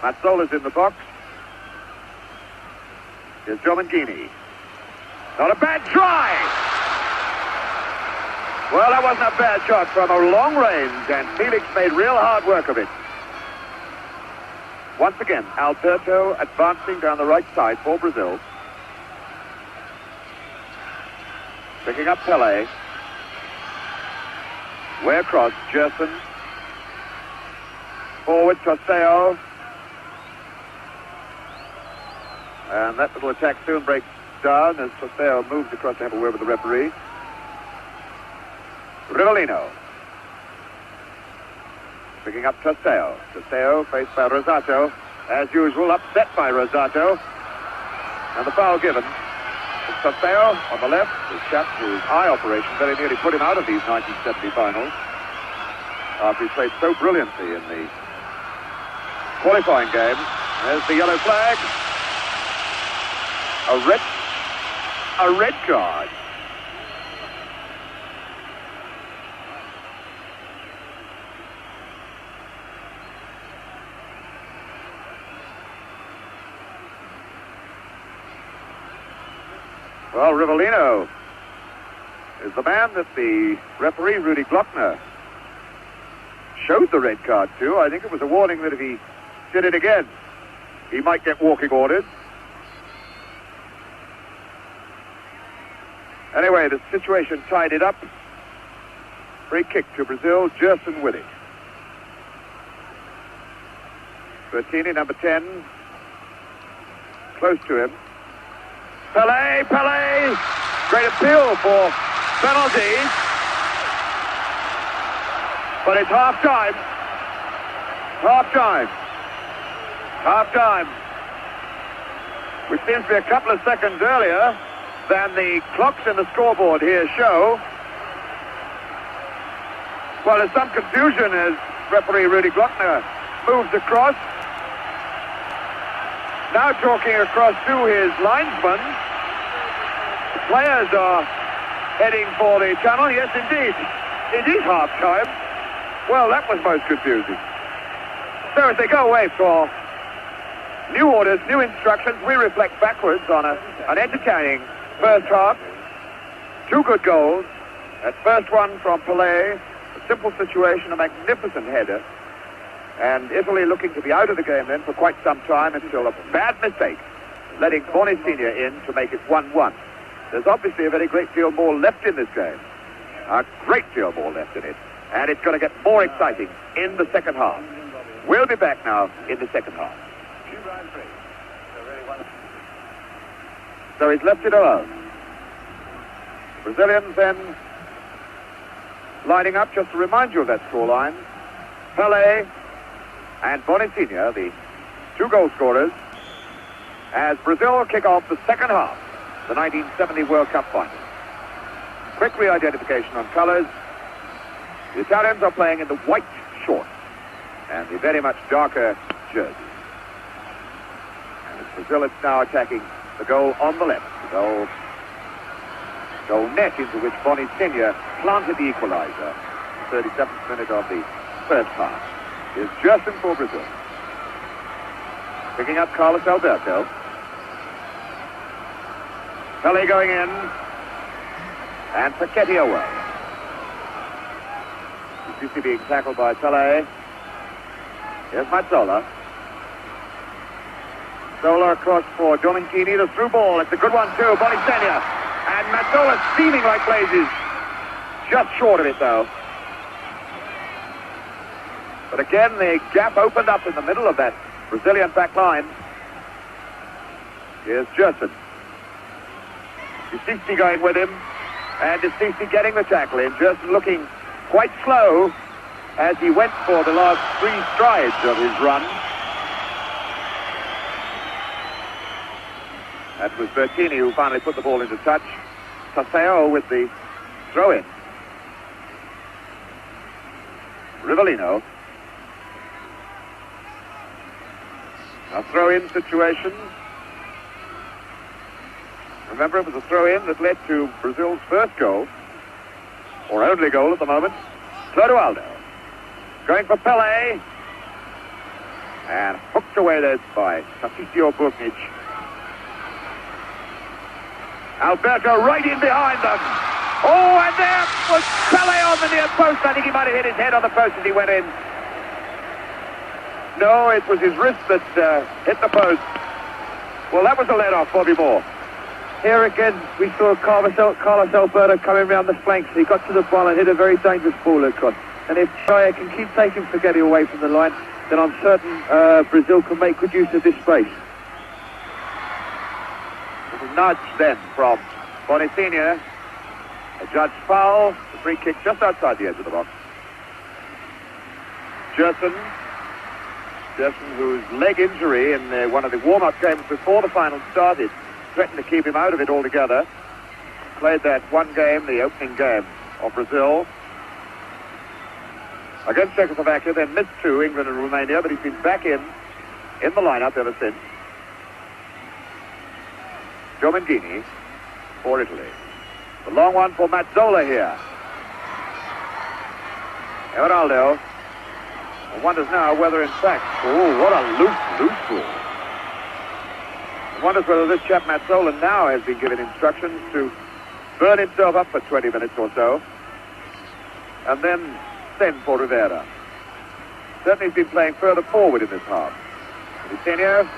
Mazzola's in the box. Here's Domenghini. Not a bad try! Well, that wasn't a bad shot from a long range, and Félix made real hard work of it. Once again, Alberto advancing down the right side for Brazil. Picking up Pele. Way across, Gérson. Forward, Tostão. And that little attack soon breaks down as Tostão moves across to have a word with the referee. Rivellino. Picking up Tostão. Tostão faced by Rosato. As usual, upset by Rosato. And the foul given. It's Tostão on the left. His chap whose eye operation very nearly put him out of these 1970 finals. After he played so brilliantly in the qualifying game. There's the yellow flag. A red card. Well, Rivellino is the man that the referee, Rudy Glockner, showed the red card to. I think it was a warning that if he did it again, he might get walking orders. Anyway, the situation tied it up. Free kick to Brazil, Gérson with it. Bertini, number 10. Close to him. Pelé! Great appeal for penalties. But it's half-time. Half-time. Which seems to be a couple of seconds earlier than the clocks in the scoreboard here show. Well, there's some confusion as referee Rudy Glockner moves across. Now talking across to his linesman. The players are heading for the tunnel. Yes, indeed. It is half-time. Well, that was most confusing. So as they go away for new orders, new instructions, we reflect backwards on an entertaining first half. 2 good goals. That first one from Pelé, a simple situation, a magnificent header. And Italy looking to be out of the game then for quite some time until a bad mistake, letting Boninsegna in to make it 1-1. There's obviously a very great deal more left in this game. A great deal more left in it. And it's going to get more exciting in the second half. We'll be back now in the second half. So he's left it alone. Brazilians then lining up, just to remind you of that scoreline. Pelé and Boninsegna, the 2 goal scorers, as Brazil kick off the second half, the 1970 World Cup final. Quick re-identification on colours. The Italians are playing in the white shorts and the very much darker jerseys. And it's Brazil that's now attacking the goal on the left, the goal net into which Boninsegna planted the equaliser. 37th minute of the first half. Is Gérson for Brazil. Picking up Carlos Alberto. Pelé going in. And Facchetti away. Sisti being tackled by Pelé. Here's Mazzola. Mazzola across for Domenghini. The through ball. It's a good one too. Boninsegna. And Mazzola steaming like blazes. Just short of it though. But again, the gap opened up in the middle of that Brazilian back line. Here's Gérson. Sisti going with him. And Sisti getting the tackle in. Gérson looking quite slow as he went for the last 3 strides of his run. That was Bertini who finally put the ball into touch. Tostão with the throw-in. Rivellino. A throw-in situation. Remember, it was a throw-in that led to Brazil's first goal, or only goal at the moment. Clodoaldo going for Pelé, and hooked away there by Tarcisio Burgnich. Alberto right in behind them. Oh, and there was Pelé on the near post. I think he might have hit his head on the post as he went in. No, it was his wrist that hit the post. Well, that was a let-off, Bobby Moore. Here again, we saw Carlos Alberto coming round the flanks. He got to the ball and hit a very dangerous ball across. And if Chaya can keep taking Facchetti away from the line, then I'm certain Brazil can make good use of this space. Little nudge then from Boninsegna. A judged foul. The free kick just outside the edge of the box. Gérson, whose leg injury in one of the warm-up games before the final started threatened to keep him out of it altogether. Played that one game, the opening game of Brazil, against Czechoslovakia, then missed 2, England and Romania, but he's been back in the lineup ever since. Domenghini for Italy. The long one for Mazzola here. Everaldo. One wonders now whether, in fact, oh, what a loose ball. One wonders whether this chap Mazzola now has been given instructions to burn himself up for 20 minutes or so, and then send for Rivera. Certainly he's been playing further forward in this half. Boninsegna,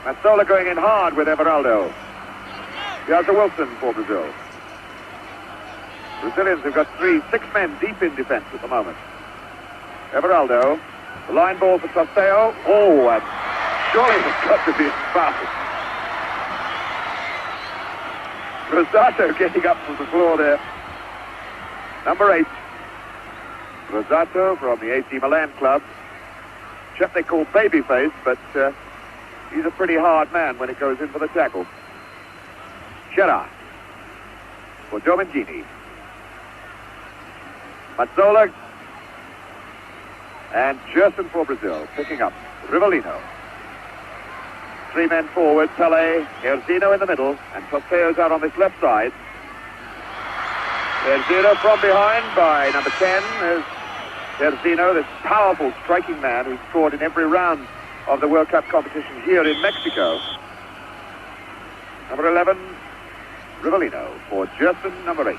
Mazzola going in hard with Everaldo. Piazza Wilson for Brazil. Brazilians have got 6 men deep in defense at the moment. Everaldo, the line ball for Tostão. Oh, and surely it's got to be foul. Rosato getting up from the floor there. Number 8. Rosato from the AC Milan club. Chap they call Babyface, but he's a pretty hard man when it goes in for the tackle. Cera for Domenghini. Mazzola and Gérson for Brazil, picking up Rivellino. 3 men forward, Pelé, Jairzinho in the middle, and Tostão's out on this left side. Jairzinho from behind by number 10 is Jairzinho, this powerful striking man who's scored in every round of the World Cup competition here in Mexico. Number 11, Rivellino for Gérson, number 8.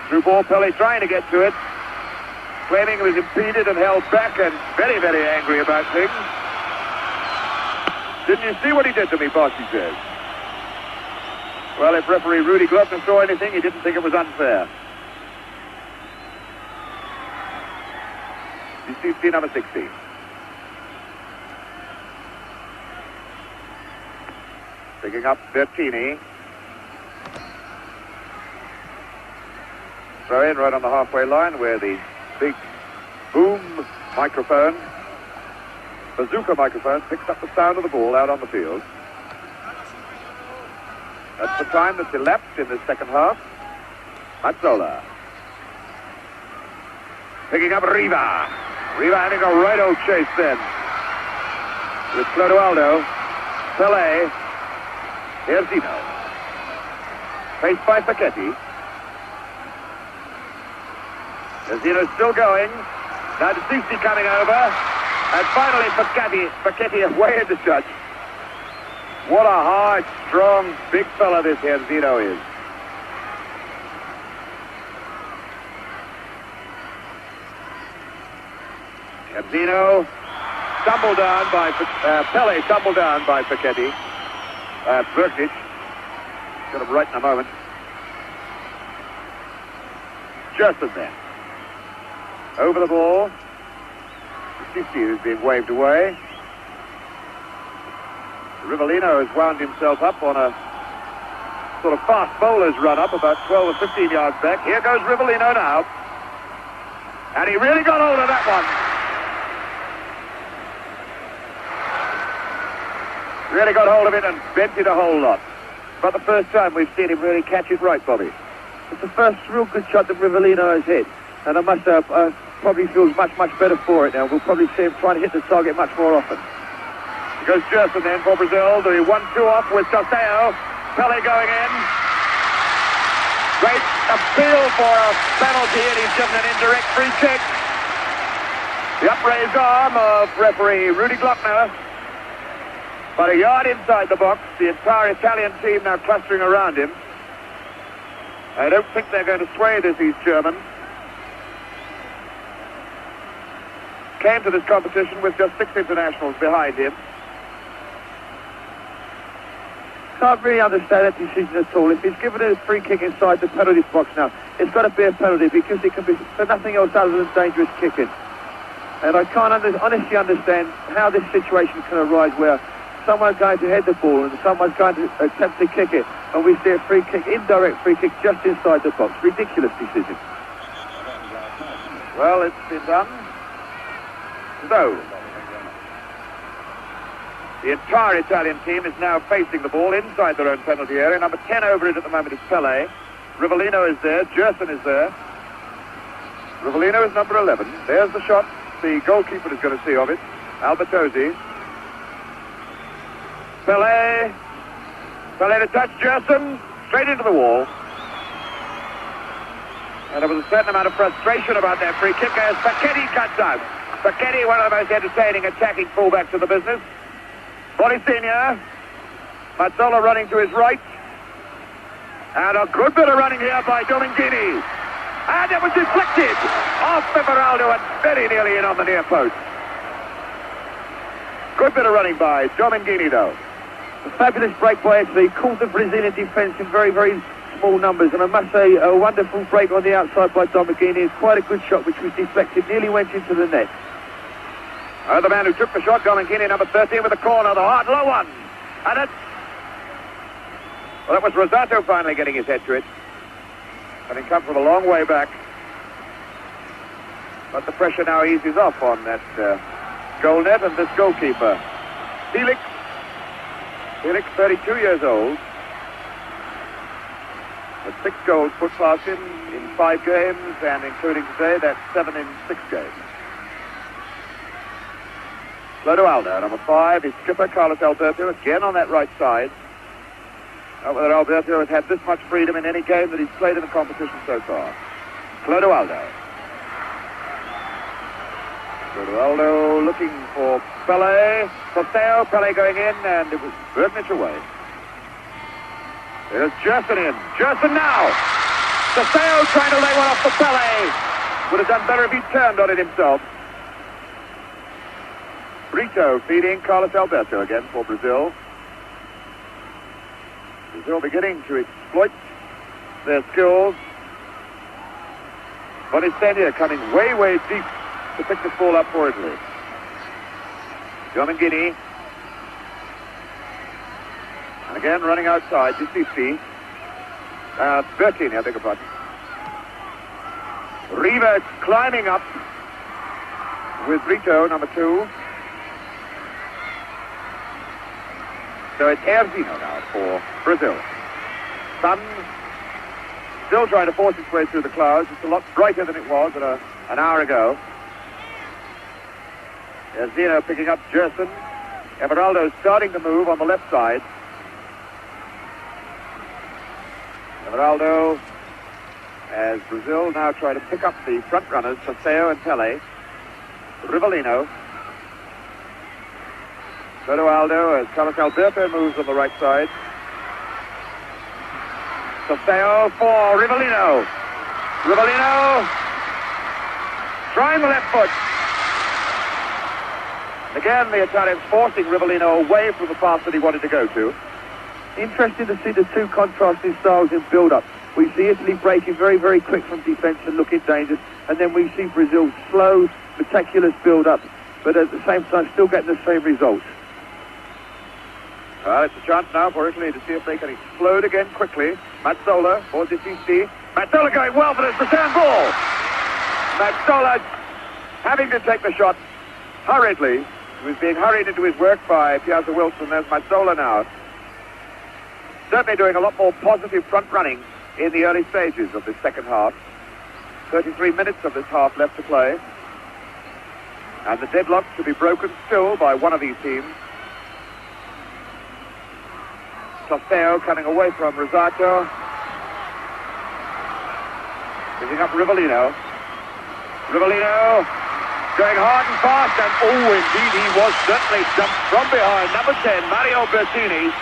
Through ball, Pelé trying to get to it, claiming he was impeded and held back and very, very angry about things. Didn't you see what he did to me, boss, he says. Well, if referee Rudy Glockner saw anything, he didn't think it was unfair. Sisti, number 16. Picking up Bertini. Throw in right on the halfway line where the big boom microphone, bazooka microphone, picks up the sound of the ball out on the field. That's the time that's elapsed in the second half. Mazzola. Picking up Riva. Riva having a right old chase then. With Clodoaldo. Pelé. Jairzinho. Faced by Facchetti. Jairzinho still going. Now Sisti coming over. And finally Facchetti away in the touch. What a hard, strong, big fella this Jairzinho is. Jairzinho tumbled down by Pelé, tumbled down by Facchetti. Burgnich. Got him right in a moment. Gérson then. Over the ball. Sisti who's being waved away. Rivellino has wound himself up on a sort of fast bowler's run up about 12 or 15 yards back. Here goes Rivellino now. And he really got hold of that one. Really got hold of it and bent it a whole lot. About the first time we've seen him really catch it right, Bobby. It's the first real good shot that Rivellino has hit. And I must probably feels much, much better for it now. We'll probably see him trying to hit the target much more often. Here goes Gérson then for Brazil. The 1-2 off with Tostão. Pelé going in. Great appeal for a penalty, and he's given an indirect free kick. The upraised arm of referee Rudy Glockner. About a yard inside the box. The entire Italian team now clustering around him. I don't think they're going to sway this East German. Came to this competition with just 6 internationals behind him. Can't really understand that decision at all. If he's given a free kick inside the penalty box now, it's got to be a penalty because it can be for nothing else other than dangerous kicking. And I can't honestly understand how this situation can arise where someone's going to head the ball and someone's going to attempt to kick it, and we see a free kick, indirect free kick just inside the box. Ridiculous decision. Well, it's been done. So, the entire Italian team is now facing the ball inside their own penalty area. Number 10 over it at the moment is Pelé. Rivellino is there. Gérson is there. Rivellino is number 11. There's the shot. The goalkeeper is going to see of it. Albertosi. Pelé. Pelé to touch Gérson. Straight into the wall. And there was a certain amount of frustration about that free kick as Facchetti cuts out. Facchetti, one of the most entertaining attacking fullbacks in the business. Boninsegna. Mazzola running to his right. And a good bit of running here by Domenghini. And it was deflected off Everaldo and very nearly in on the near post. Good bit of running by Domenghini, though. A fabulous break by Italy. Caught the Brazilian defence in very, very small numbers. And I must say, a wonderful break on the outside by Domenghini. It's quite a good shot, which was deflected, nearly went into the net. The man who took the shot, Domenghini, number 13 with the corner, the hard low one. And it's... Well, that was Rosato finally getting his head to it. Having come from a long way back. But the pressure now eases off on that goal net and this goalkeeper. Félix, 32 years old. With 6 goals put past him in 5 games, and including today, that's 7 in 6 games. Clodoaldo, number 5, his skipper, Carlos Alberto, again on that right side. Not whether Alberto has had this much freedom in any game that he's played in the competition so far. Clodoaldo. Clodoaldo looking for Pele. Tostão, Pele going in, and it was Burgnich away. There's Gérson in. Gérson now! Tostão trying to lay one off for Pele. Would have done better if he'd turned on it himself. Brito feeding Carlos Alberto again for Brazil. Brazil beginning to exploit their skills. Boninsegna coming way, way deep to pick this ball up for Italy. Domenghini. And again running outside to Sisti. Bertini, I beg your pardon. Riva climbing up with Brito, number 2. So it's Jairzinho now for Brazil. Sun still trying to force its way through the clouds. It's a lot brighter than it was an hour ago. Jairzinho picking up Gérson. Everaldo starting to move on the left side. Everaldo, as Brazil now try to pick up the front runners, Tostão and Pele. Rivellino. Clodoaldo as Carlos Alberto moves on the right side. Tostão for Rivellino. Rivellino trying the left foot. Again, the Italians forcing Rivellino away from the path that he wanted to go to. Interesting to see the two contrasting styles in build-up. We see Italy breaking very, very quick from defence and looking dangerous, and then we see Brazil slow, meticulous build-up, but at the same time still getting the same results. Well, it's a chance now for Italy to see if they can explode again quickly. Mazzola for Sisti. Mazzola going well for this return ball. Mazzola having to take the shot hurriedly. He was being hurried into his work by Piazza Wilson. There's Mazzola now. Certainly doing a lot more positive front running in the early stages of this second half. 33 minutes of this half left to play. And the deadlock to be broken still by one of these teams. Tostão coming away from Rosato. Picking up Rivellino. Rivellino going hard and fast, and oh, indeed, he was certainly jumped from behind. Number 10, Mario Bertini.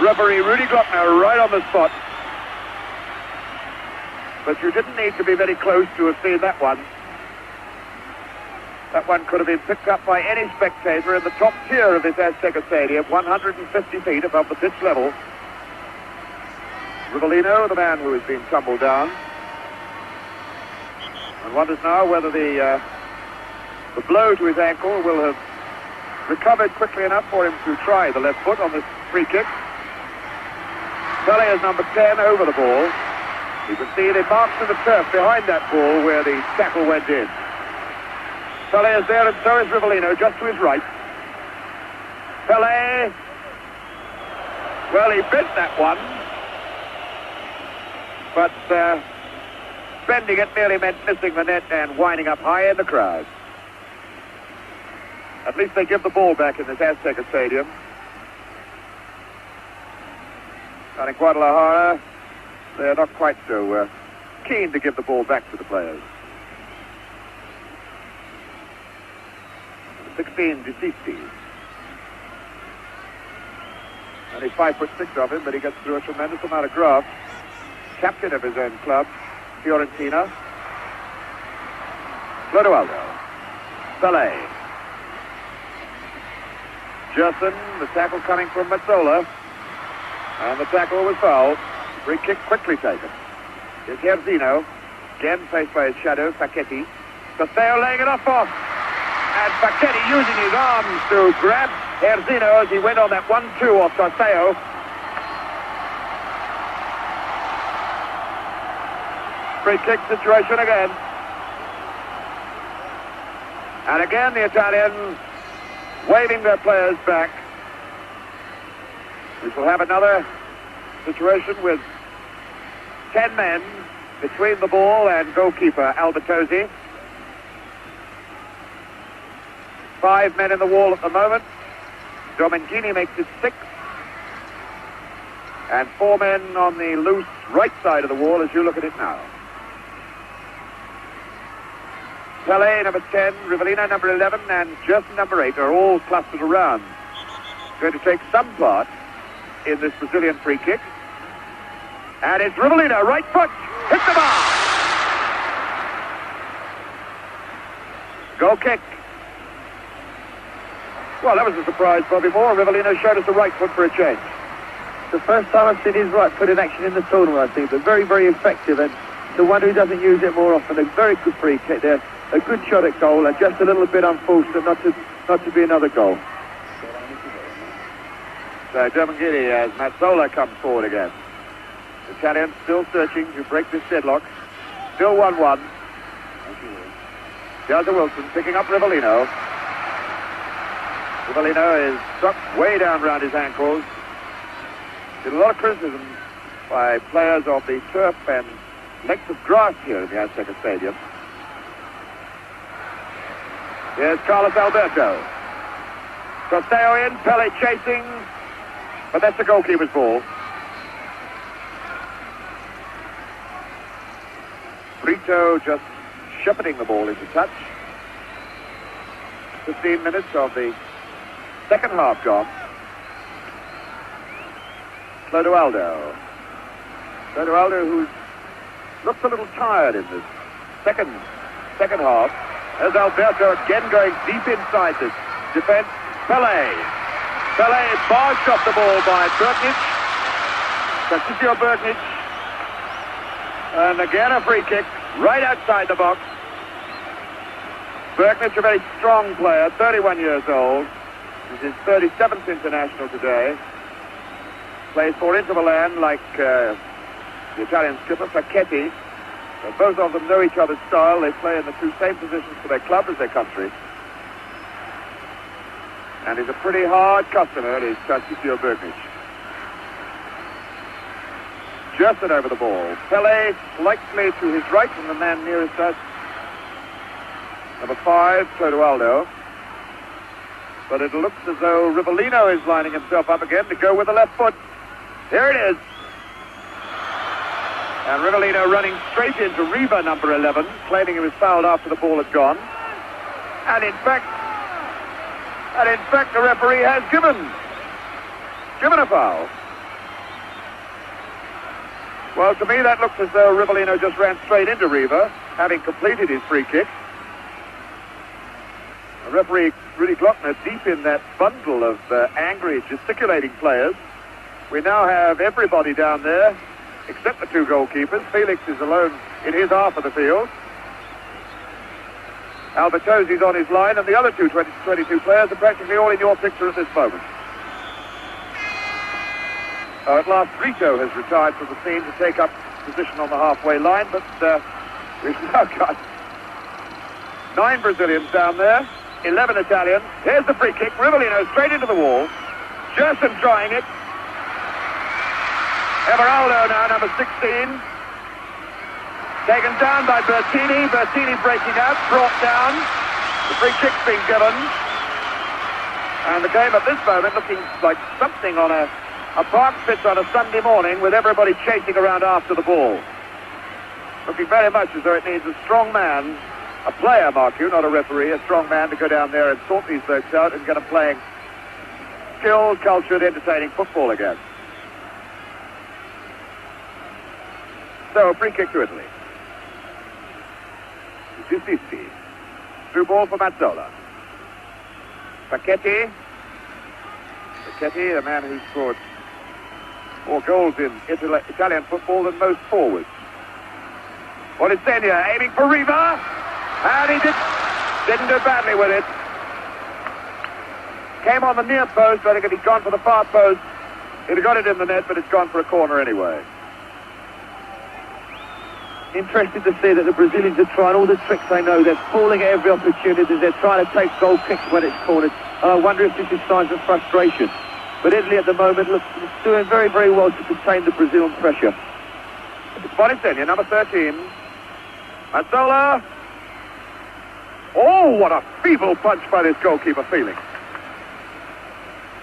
Referee Rudy Glockner right on the spot. But you didn't need to be very close to have seen that one. That one could have been picked up by any spectator in the top tier of this Azteca Stadium, 150 feet above the pitch level. Rivellino, the man who has been tumbled down. And wonders now whether the blow to his ankle will have recovered quickly enough for him to try the left foot on this free kick. Pele is number 10 over the ball. You can see the marks in the turf behind that ball where the tackle went in. Pele is there, and so is Rivellino, just to his right. Pele, well, he bent that one, but bending it merely meant missing the net and winding up high in the crowd. At least they give the ball back in this Azteca Stadium. And in Guadalajara, they're not quite so keen to give the ball back to the players. 16 to Sisti. Only 5'6" of him, but he gets through a tremendous amount of graft. Captain of his own club, Fiorentina. Clodoaldo. Pele. Gérson, the tackle coming from Mazzola. And the tackle was fouled. Free kick quickly taken. Here's Jairzinho. Again faced by his shadow, Facchetti. Tostão laying it off. And Facchetti using his arms to grab Jairzinho as he went on that 1-2 off Tostão. Free kick situation again. And again the Italians waving their players back. We shall have another situation with 10 men between the ball and goalkeeper Albertosi. 5 men in the wall at the moment. Domenghini makes it 6. And 4 men on the loose right side of the wall as you look at it now. Pelé, number 10, Rivellino, number 11, and Gérson, number 8, are all clustered around. Going to take some part in this Brazilian free kick. And it's Rivellino, right foot, hit the bar! Goal kick. Well, that was a surprise, Bobby Moore. Rivellino showed us the right foot for a change. The first time I've seen his right foot in action in the tournament, I think, but very, very effective, and the one who doesn't use it more often. A very good free kick there, a good shot at goal, and just a little bit unfortunate not to be another goal. So Domenghini as Mazzola comes forward again. The Italians still searching to break this deadlock. Still 1-1. Piazza Wilson picking up Rivellino. Rivellino is struck way down around his ankles. There's a lot of criticism by players of the turf and length of grass here in the Azteca Stadium. Here's Carlos Alberto. Tostão in, Pelé chasing, but that's the goalkeeper's ball. Brito just shepherding the ball into touch. 15 minutes of the second half gone. Clodoaldo. Clodoaldo, who looks a little tired in this second half. There's Alberto again going deep inside this defense. Pelé barged off the ball by Burgnich. Tarcisio Burgnich. And again a free kick right outside the box. Burgnich, a very strong player, 31 years old. This is his 37th international today. Plays for Inter Milan like the Italian skipper Facchetti. Both of them know each other's style. They play in the two same positions for their club as their country. And he's a pretty hard customer, is Tarcisio Burgnich. Gérson over the ball. Pelé slightly to his right and the man nearest us. Number 5, Clodoaldo. But it looks as though Rivellino is lining himself up again to go with the left foot. Here it is. And Rivellino running straight into Riva, number 11, claiming he was fouled after the ball had gone. And in fact, the referee has given a foul. Well, to me, that looks as though Rivellino just ran straight into Riva, having completed his free kick. The referee, Rudy Glockner, deep in that bundle of angry, gesticulating players. We now have everybody down there, except the two goalkeepers. Félix is alone in his half of the field. Albertosi's on his line, and the other 22 players are practically all in your picture at this moment. At last, Brito has retired from the scene to take up position on the halfway line, but we've now got 9 Brazilians down there, 11 Italians. Here's the free kick. Rivellino straight into the wall. Gérson trying it. Everaldo now, number 16. Taken down by Bertini. Bertini breaking out, brought down. The free kick's been given. And the game at this moment looking like something on a park pitch on a Sunday morning with everybody chasing around after the ball. Looking very much as though it needs a strong man, a player, mark you, not a referee, a strong man to go down there and sort these folks out and get them playing skilled, cultured, entertaining football again. So, a free kick to Italy. Sisti. Through ball for Mazzola. Facchetti, the man who scored More goals in Italian football than most forwards. Boninsegna aiming for Riva, and he didn't do badly with it. Came on the near post. I think if he'd gone for the far post, he'd have got it in the net, but it's gone for a corner anyway. Interesting to see that the Brazilians are trying all the tricks they know. They're falling at every opportunity. They're trying to take goal kicks when it's cornered. And I wonder if this is signs of frustration. But Italy at the moment looks doing very, very well to contain the Brazilian pressure. It's Boninsegna, number 13. Mazzola. Oh, what a feeble punch by this goalkeeper, Félix.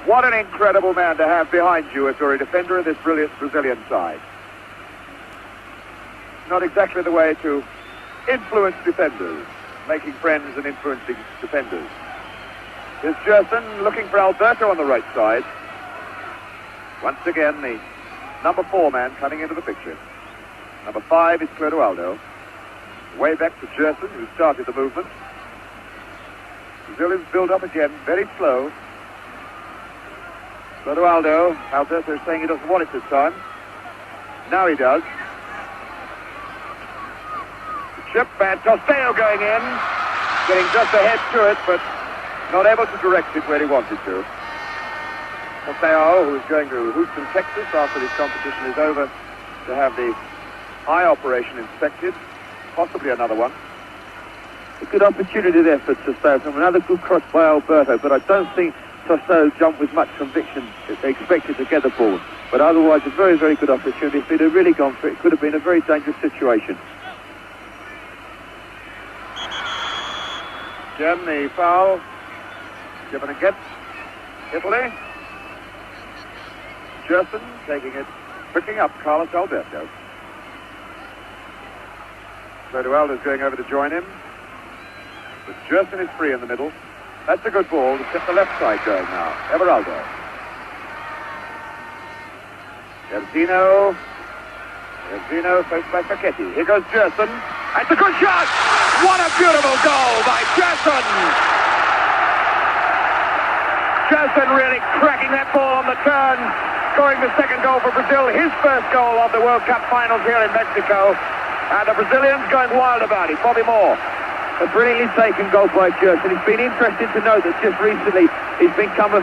What an incredible man to have behind you if you're a defender of this brilliant Brazilian side. Not exactly the way to influence defenders, making friends and influencing defenders. Here's Gérson looking for Alberto on the right side. Once again, the number 4 man coming into the picture. Number 5 is Clodoaldo. Way back to Gérson, who started the movement. Brazilians build up again, very slow. Clodoaldo, Alberto is saying he doesn't want it this time. Now he does. Chip and Tostão going in, getting just ahead to it, but not able to direct it where he wanted to. Tostão, who is going to Houston, Texas, after this competition is over, to have the eye operation inspected, possibly another one. A good opportunity there for Tostão from another good cross by Alberto, but I don't think Tostão jumped with much conviction. They expected to get the ball, but otherwise a very, very good opportunity. If he'd have really gone for it, it could have been a very dangerous situation. Again, the foul given against Italy. Gérson taking it, picking up Carlos Alberto. Clodoaldo is going over to join him. But Gérson is free in the middle. That's a good ball to set the left side going now. Everaldo. Jairzinho. Jairzinho faced by Facchetti. Here goes Gérson. It's a good shot! What a beautiful goal by Gérson! Gérson really cracking that ball on the turn, scoring the second goal for Brazil, his first goal of the World Cup finals here in Mexico. And the Brazilians going wild about it. Bobby Moore. A brilliantly taken goal by Gérson. It's been interesting to note that just recently he's been coming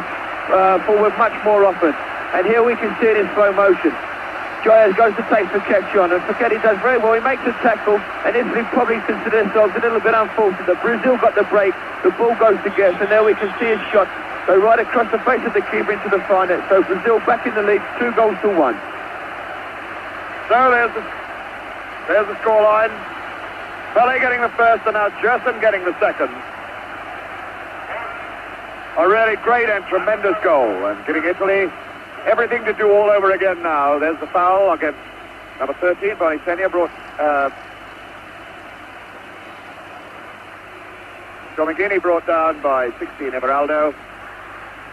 forward much more often. And here we can see it in slow motion. Giles goes to take Facchetti on, and Facchetti does very well. He makes a tackle, and Italy probably consider themselves a little bit unfortunate. Brazil got the break, the ball goes to Gérson, and there we can see his shot go right across the face of the keeper into the far net. So Brazil back in the lead, 2-1. So there's the scoreline. Pele getting the first, and now Gérson getting the second. A really great and tremendous goal, and giving Italy everything to do all over again now. There's the foul against number 13, Boninsegna, brought Domenghini brought down by 16, Everaldo,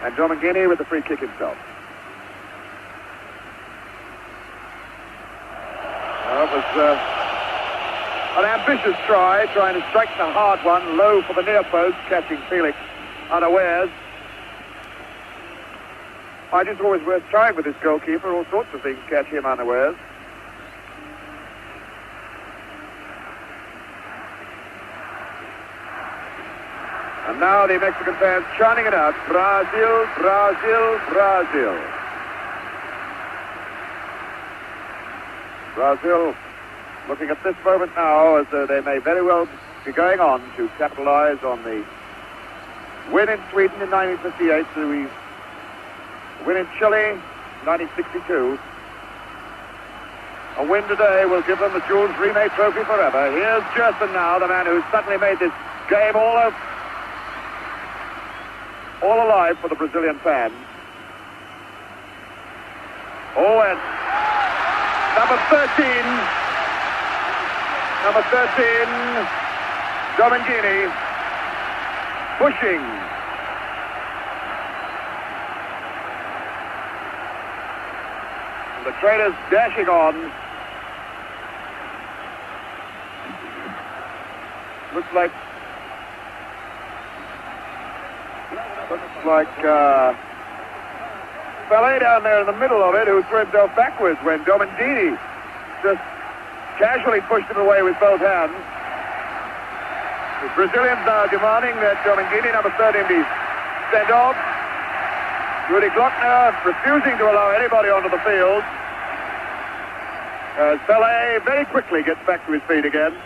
and Domenghini with the free kick himself. Well, it was an ambitious try, trying to strike the hard one, low for the near post, catching Félix unawares. I just always worth trying with this goalkeeper. All sorts of things catch him unawares. And now the Mexican fans chanting it out. Brazil, Brazil, Brazil. Brazil looking at this moment now as though they may very well be going on to capitalize on the win in Sweden in 1958, the win in Chile, 1962. A win today will give them the Jules Rimet Trophy forever. Here's Gérson now, the man who's suddenly made this game all alive for the Brazilian fans. Oh, and number 13, Domenghini, pushing. The traders dashing on. Looks like Pele down there in the middle of it, who threw himself backwards when Domenghini just casually pushed him away with both hands. The Brazilians now demanding that Domenghini, number 13, be sent off. Rudy Glockner refusing to allow anybody onto the field. As Pele very quickly gets back to his feet again.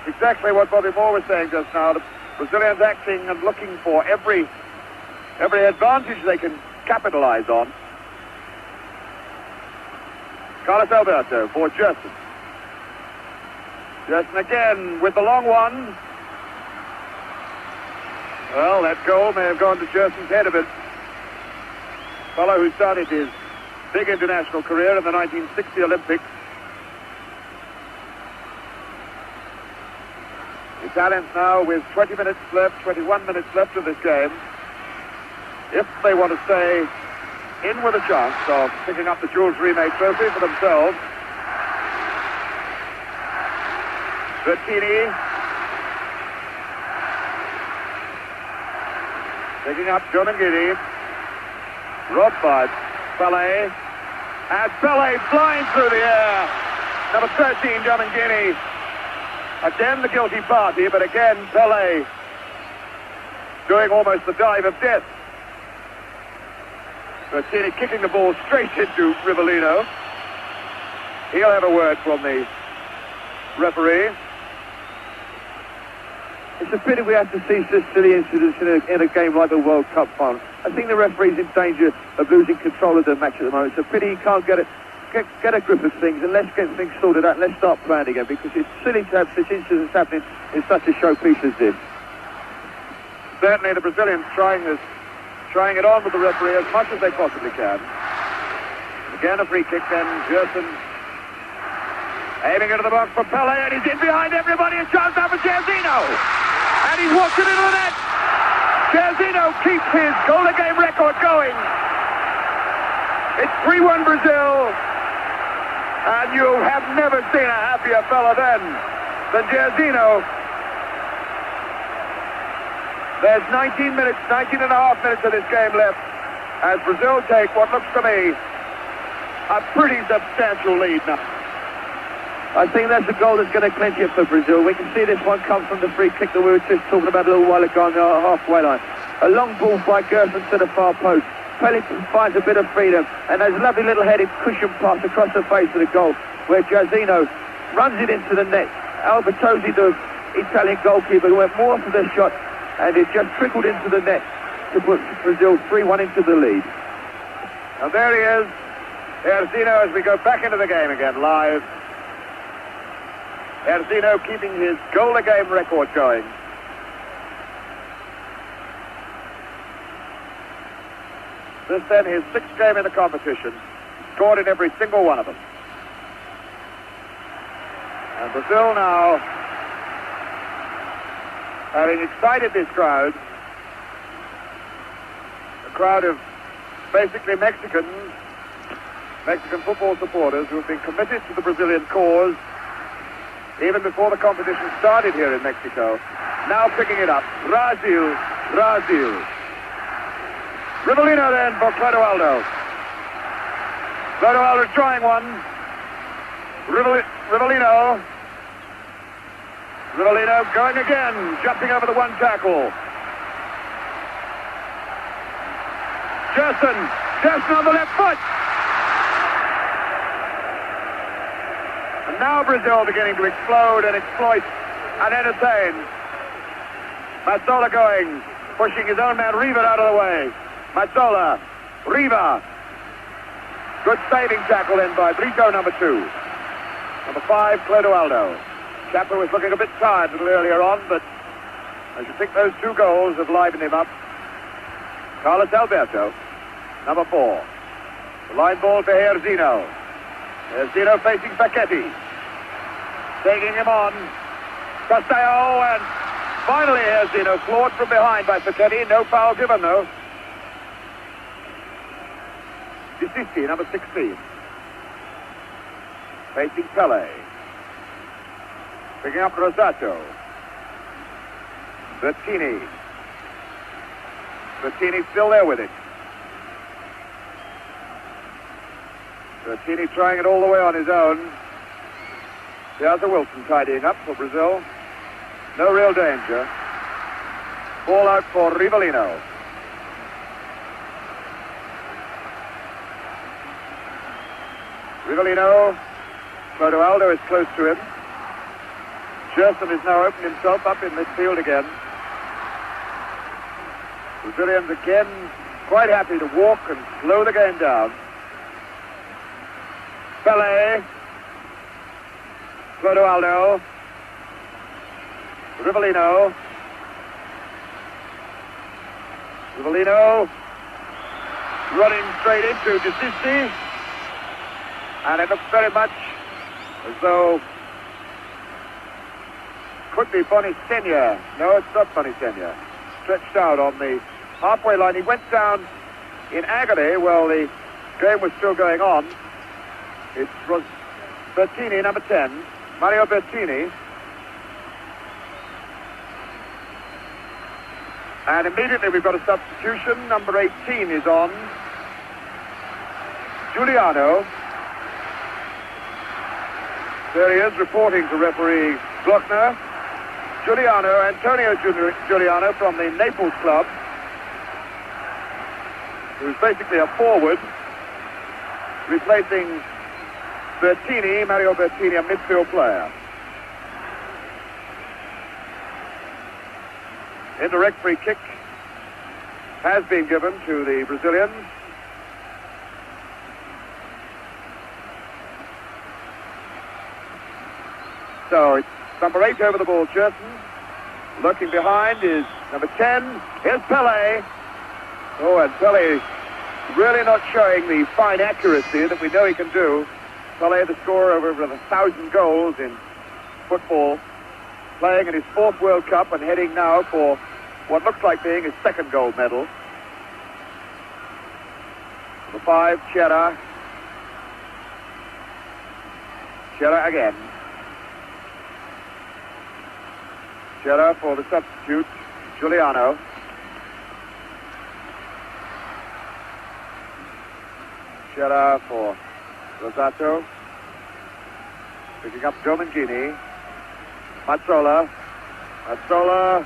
Exactly what Bobby Moore was saying just now. The Brazilians acting and looking for every advantage they can capitalize on. Carlos Alberto for Gérson. Gérson again with the long one. Well, that goal may have gone to Gérson's head a bit. Fellow who started his big international career in the 1960 Olympics. The Italians now with 20 minutes left, 21 minutes left of this game. If they want to stay in with a chance of picking up the Jules Rimet trophy for themselves. Bertini picking up Domenghini. Robbed by Pele. And Pele flying through the air. Number 13, Domenghini. Again the guilty party, but again Pele doing almost the dive of death. Bertini kicking the ball straight into Rivellino. He'll have a word from the referee. It's a pity we have to see such silly incidents in a game like the World Cup final. I think the referee's in danger of losing control of the match at the moment. It's a pity he can't get a grip of things, and let's get things sorted out and let's start playing again, because it's silly to have such incidents happening in such a showpiece as this. Certainly the Brazilians trying it on with the referee as much as they possibly can. Again a free kick, then Gérson aiming into the box for Pele, and he's in behind everybody. A chance now for Jairzinho, and he's walked it into the net. Jairzinho keeps his goal-a-game record going. It's 3-1 Brazil, and you have never seen a happier fella than Jairzinho. There's 19 and a half minutes of this game left as Brazil take what looks to me a pretty substantial lead now. I think that's a goal that's going to clinch it for Brazil. We can see this one come from the free kick that we were just talking about a little while ago on the halfway line. A long ball by Gérson to the far post. Félix finds a bit of freedom, and there's a lovely little headed cushion pass across the face of the goal where Jairzinho runs it into the net. Albertosi, the Italian goalkeeper, went more for the shot, and it just trickled into the net to put Brazil 3-1 into the lead. And there he is, Jairzinho, as we go back into the game again live. Jairzinho keeping his goal-a-game record going. This then his sixth game in the competition, scored in every single one of them. And Brazil now, having excited this crowd, a crowd of basically Mexican football supporters who have been committed to the Brazilian cause even before the competition started here in Mexico, now picking it up. Brazil. Rivellino then for Clodoaldo. Clodoaldo trying one. Rivellino going again, jumping over the one tackle. Gérson on the left foot. And now Brazil beginning to explode and exploit and entertain. Mazzola going, pushing his own man Riva out of the way. Mazzola, Riva. Good saving tackle then by Brito, number 2. Number 5, Clodoaldo. Chapper was looking a bit tired a little earlier on, but I should think those 2 goals have livened him up. Carlos Alberto, number 4. The line ball to Jairzinho. Jairzinho facing Facchetti. Taking him on. Tostão, and finally Jairzinho floored from behind by Facchetti. No foul given, though. Sisti, number 16. Facing Pele. Picking up Rosato. Bertini still there with it. Bertini trying it all the way on his own. Piazza Wilson tidying up for Brazil. No real danger. Ball out for Rivellino. Rivellino. Clodoaldo is close to him. Gérson has now opened himself up in midfield again. Brazilians again quite happy to walk and slow the game down. Pelé. Clodoaldo. Rivellino. Rivellino running straight into Sisti. And it looks very much as though could be Boninsegna. No, it's not Boninsegna. Stretched out on the halfway line. He went down in agony while the game was still going on. It was Bertini, number 10. Mario Bertini. And immediately we've got a substitution. Number 18 is on. Giuliano. There he is, reporting to referee Glockner. Giuliano, Antonio Giuliano from the Naples club, who's basically a forward, replacing Bertini, Mario Bertini, a midfield player. Indirect free kick has been given to the Brazilians. So it's number 8 over the ball, Gérson. Looking behind is number 10. Here's Pelé. Oh, and Pelé really not showing the fine accuracy that we know he can do. Pelé, the scorer of over 1,000 goals in football, playing in his 4th World Cup and heading now for what looks like being his 2nd gold medal. Number 5, Cera. Cera again. Cera for the substitute, Giuliano. Cera for Rosato. Picking up Domenghini. Mazzola. Mazzola.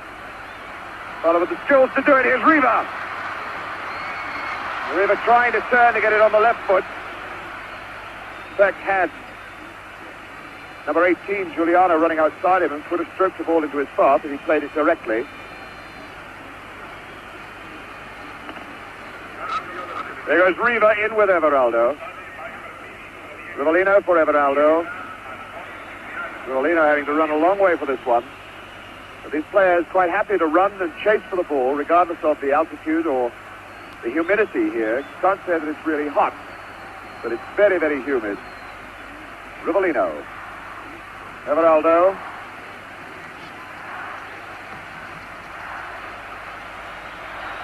Well, with the skills to do it, here's Riva. Riva trying to turn to get it on the left foot. In fact, had number 18, Giuliano, running outside him and could have stroked the ball into his path if he played it directly. There goes Riva in with Everaldo. Rivellino for Everaldo. Rivellino having to run a long way for this one. But these players quite happy to run and chase for the ball, regardless of the altitude or the humidity here. You can't say that it's really hot, but it's very, very humid. Rivellino. Everaldo.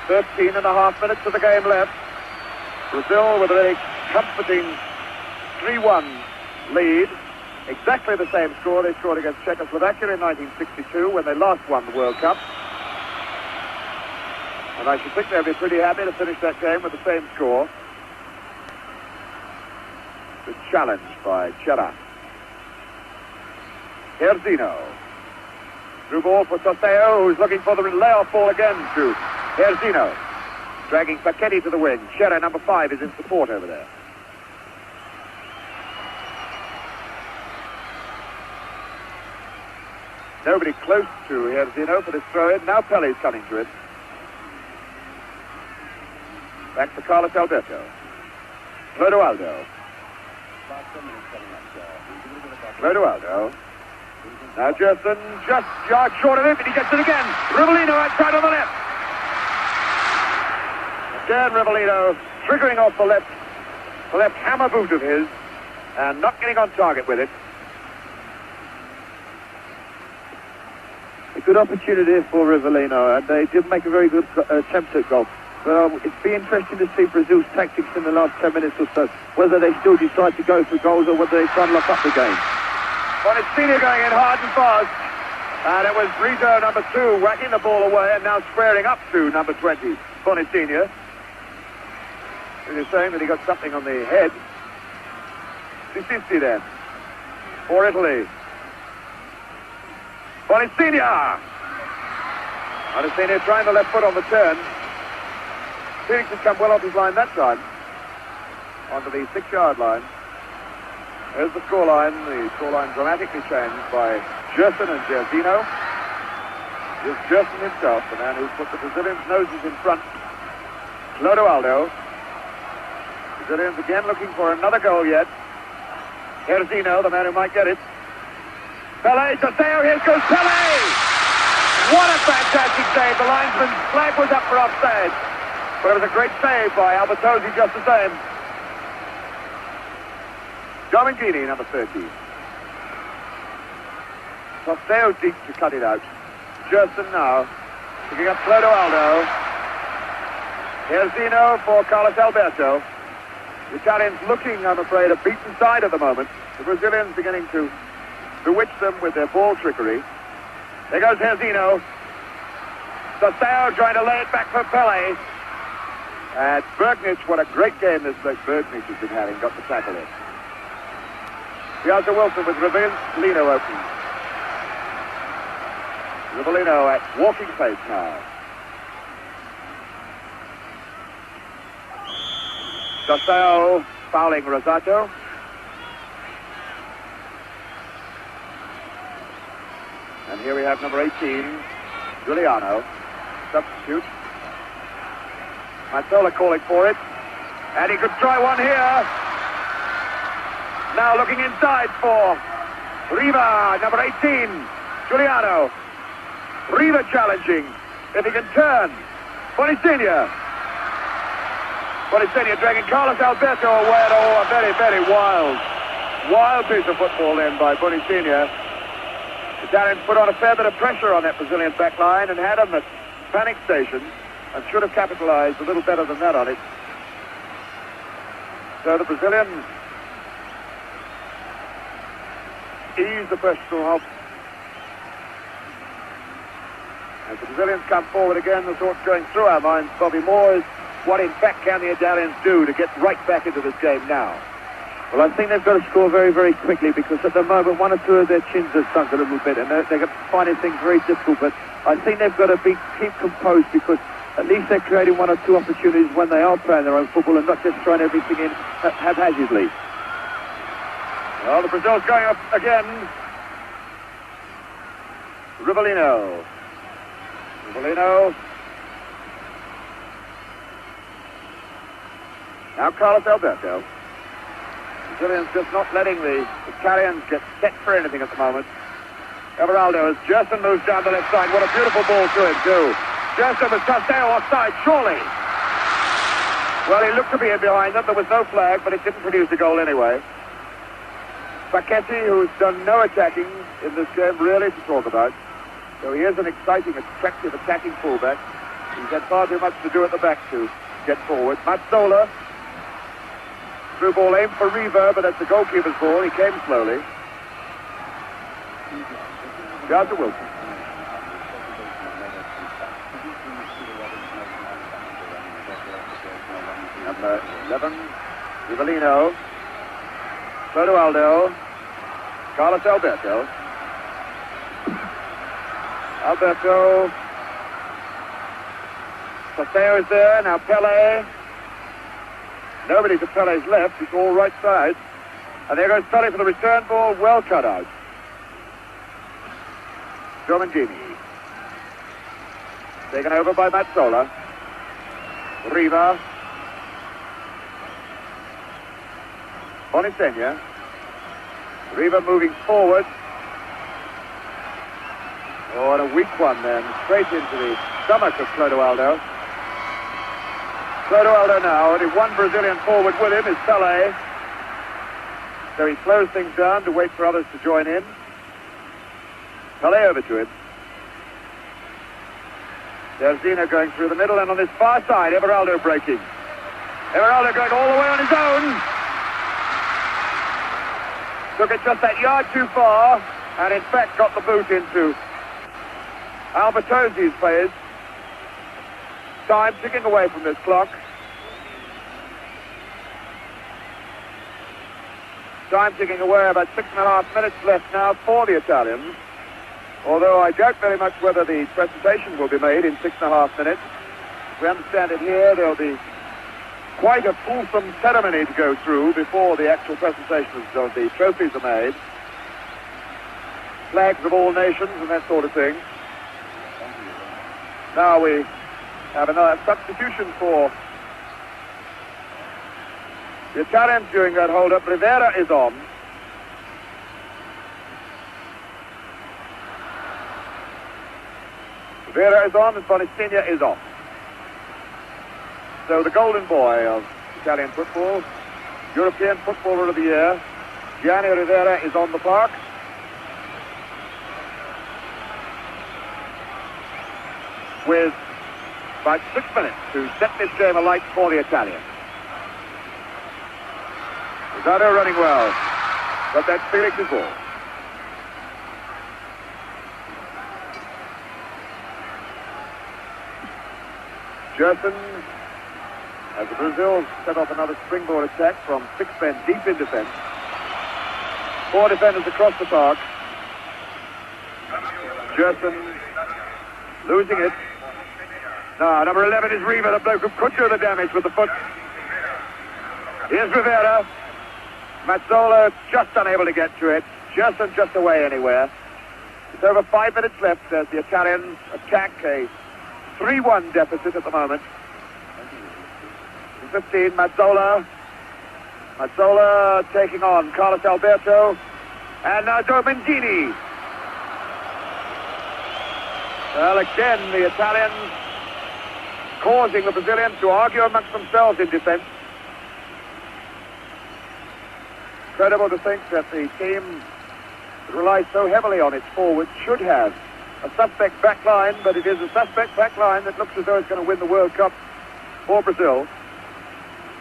.5 minutes of the game left. Brazil with a very comforting 3-1 lead. Exactly the same score they scored against Czechoslovakia in 1962 when they last won the World Cup. And I should think they'll be pretty happy to finish that game with the same score. The challenge by Cera. Jairzinho. Through ball for Tostão, who's looking for the layoff ball again to Jairzinho. Dragging Facchetti to the wing. Cera, number 5, is in support over there. Nobody close to Jairzinho for this throw-in. Now Pelé's coming to it. Back to Carlos Alberto. Clodoaldo. Clodoaldo. Now Gérson just yards short of him, and he gets it again. Rivellino outside on the left. Again Rivellino triggering off the left hammer boot of his, and not getting on target with it. A good opportunity for Rivellino, and they did make a very good attempt at goal. But it'd be interesting to see Brazil's tactics in the last 10 minutes or so, whether they still decide to go for goals or whether they try and lock up the game. Boninsegna going in hard and fast, and it was Brito, number 2, whacking the ball away and now squaring up to number 20, Boninsegna. He was saying that he got something on the head. Sisti then. For Italy. Boninsegna. Boninsegna trying the left foot on the turn. Félix has come well off his line that time. Onto the 6-yard line. There's the scoreline. The scoreline dramatically changed by Gérson and Jairzinho. Here's Gérson himself, the man who's put the Brazilians' noses in front. Clodoaldo. Brazilians again looking for another goal yet. Jairzinho, the man who might get it. Pelé, Tostão, here goes Pelé! What a fantastic save. The linesman's flag was up for offside. But it was a great save by Albertosi just the same. Domenghini, number 30. Tostão deep to cut it out. Gérson now, picking up Clodoaldo. Jairzinho for Carlos Alberto. The Italians looking, I'm afraid, a beaten side at the moment. The Brazilians beginning to bewitch them with their ball trickery. There goes Jairzinho. Tostão trying to lay it back for Pelé. And Burgnich, what a great game this Burgnich has been having, got the tackle in. Piazza Wilson with Rivellino open. Rivellino at walking pace now. Tostão fouling Rosato. And here we have number 18, Giuliano, substitute. Mazzola calling for it. And he could try one here. Now looking inside for Riva, number 18, Giuliano. Riva challenging. If he can turn. Boninsegna. Boninsegna dragging Carlos Alberto away at all. A very, very wild piece of football then by Boninsegna. The Italians put on a fair bit of pressure on that Brazilian back line and had them at panic station and should have capitalized a little better than that on it. So the Brazilians ease the pressure off. As the Brazilians come forward again, the thought going through our minds, Bobby Moore, is what in fact can the Italians do to get right back into this game now? Well, I think they've got to score very, very quickly because at the moment one or two of their chins have sunk a little bit and they're finding things very difficult. But I think they've got to keep composed because at least they're creating one or two opportunities when they are playing their own football and not just throwing everything in haphazardly. Well, the Brazil's going up again. Rivellino. Now Carlos Alberto. Brazilians just not letting the Italians get set for anything at the moment. Everaldo as Gérson moves down the left side. What a beautiful ball to him too. Gérson with Tostão offside, surely. Well, he looked to be in behind them. There was no flag, but it didn't produce a goal anyway. Facchetti, who's done no attacking in this game, really to talk about. So he is an exciting, attractive, attacking fullback. He's had far too much to do at the back to get forward. Mazzola. Through ball aimed for Riva, but that's the goalkeeper's ball. He came slowly. Piazza Wilson. Number 11, Rivellino. Clodoaldo. Carlos Alberto. Tostão is there. Now Pelé. Nobody to Pelé's left. It's all right side. And there goes Pelé for the return ball. Well cut out. Domenghini. Taken over by Mazzola. Riva. Boninsegna. Riva moving forward. Oh, and a weak one then. Straight into the stomach of Clodoaldo. Clodoaldo now, only one Brazilian forward with him is Pelé. So he slows things down to wait for others to join in. Pelé over to him. Jairzinho going through the middle, and on this far side, Everaldo breaking. Everaldo going all the way on his own. Took it just that yard too far, and in fact got the boot into Albertosi's players. Time ticking away from this clock. Time ticking away, about 6.5 minutes left now for the Italians. Although I doubt very much whether the presentation will be made in 6.5 minutes. We understand it here, there'll be quite a fulsome ceremony to go through before the actual presentations of the trophies are made. Flags of all nations and that sort of thing. Now we have another substitution for the Italians during that hold-up. Rivera is on. Rivera is on and Boninsegna is off. So the golden boy of Italian football, European Footballer of the Year, Gianni Rivera is on the park. With about 6 minutes to set this game alight for the Italians. Rosato running well, but that's Félix's ball. Gérson, as the Brazil set off another springboard attack from 6 men deep in defense. 4 defenders across the park. Gérson losing it. Now, number 11 is Riva, the bloke who could do the damage with the foot. Here's Rivera. Mazzola just unable to get to it. Gérson just away anywhere. It's over 5 minutes left as the Italians attack a 3-1 deficit at the moment. 15, Mazzola. Mazzola taking on Carlos Alberto. And now Domenghini. Well, again, the Italians causing the Brazilians to argue amongst themselves in defense. Incredible to think that the team that relies so heavily on its forwards should have a suspect back line, but it is a suspect back line that looks as though it's going to win the World Cup for Brazil,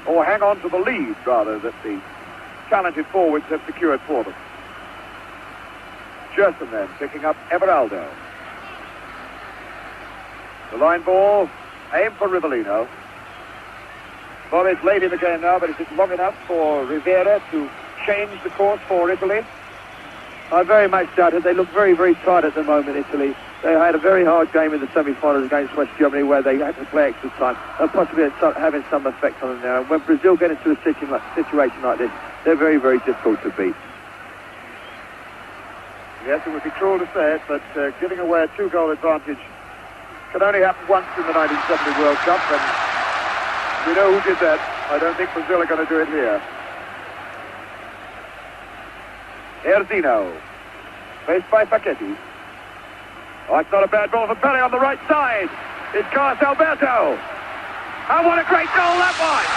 or hang on to the lead, rather, that the talented forwards have secured for them. Gérson then picking up Everaldo. The line ball, aim for Rivellino. Well, it's late in the game now, but is it long enough for Rivera to change the course for Italy? I very much doubt it. They look very, very tight at the moment, Italy. They had a very hard game in the semi-finals against West Germany where they had to play extra time and possibly having some effect on them now. And when Brazil get into a situation like this, they're very, very difficult to beat. Yes, it would be cruel to say it, but giving away a 2-goal advantage can only happen once in the 1970 World Cup, and we know who did that. I don't think Brazil are going to do it here. Jairzinho, faced by Facchetti. Oh, it's not a bad ball for Pele on the right side. It's Carlos Alberto. And what a great goal that was!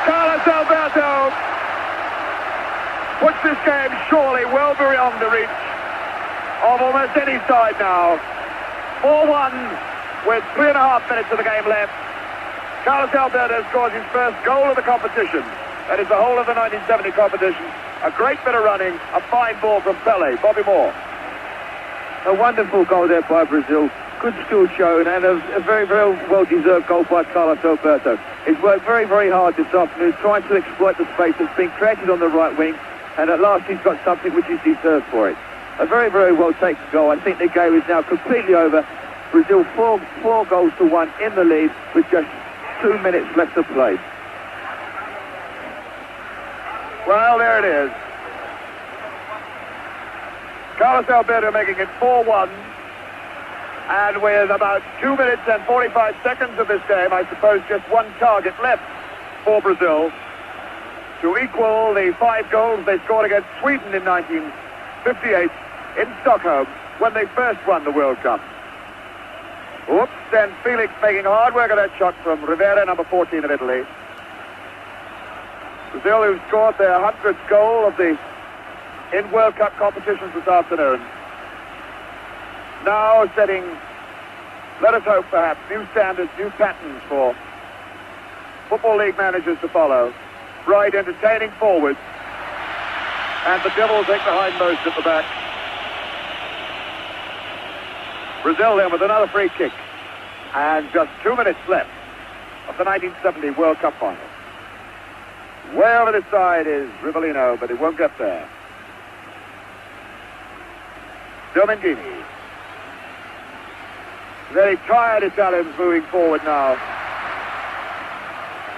Carlos Alberto puts this game surely well beyond the reach of almost any side now. 4-1 with 3.5 minutes of the game left. Carlos Alberto scores his first goal of the competition. That is the whole of the 1970 competition. A great bit of running, a fine ball from Pele. Bobby Moore. A wonderful goal there by Brazil. Good skill shown and a very, very well-deserved goal by Carlos Alberto. He's worked very, very hard this afternoon trying to exploit the space that's been created on the right wing, and at last he's got something which is deserved for it. A very, very well-taken goal. I think the game is now completely over. Brazil 4 goals to 1 in the lead with just 2 minutes left to play. Well, there it is. Carlos Alberto making it 4-1. And with about 2 minutes and 45 seconds of this game, I suppose just one target left for Brazil to equal the 5 goals they scored against Sweden in 1958 in Stockholm when they first won the World Cup. Oops, and Félix making hard work of that shot from Rivera, number 14 of Italy. Brazil, who scored their 100th goal of the in World Cup competitions this afternoon. Now setting, let us hope perhaps, new standards, new patterns for Football League managers to follow. Bright, entertaining forwards. And the Devils take the hindmost at the back. Brazil then with another free kick. And just 2 minutes left of the 1970 World Cup final. Way over this side is Rivellino, but it won't get there. Domenghini. Very tired Italians moving forward now.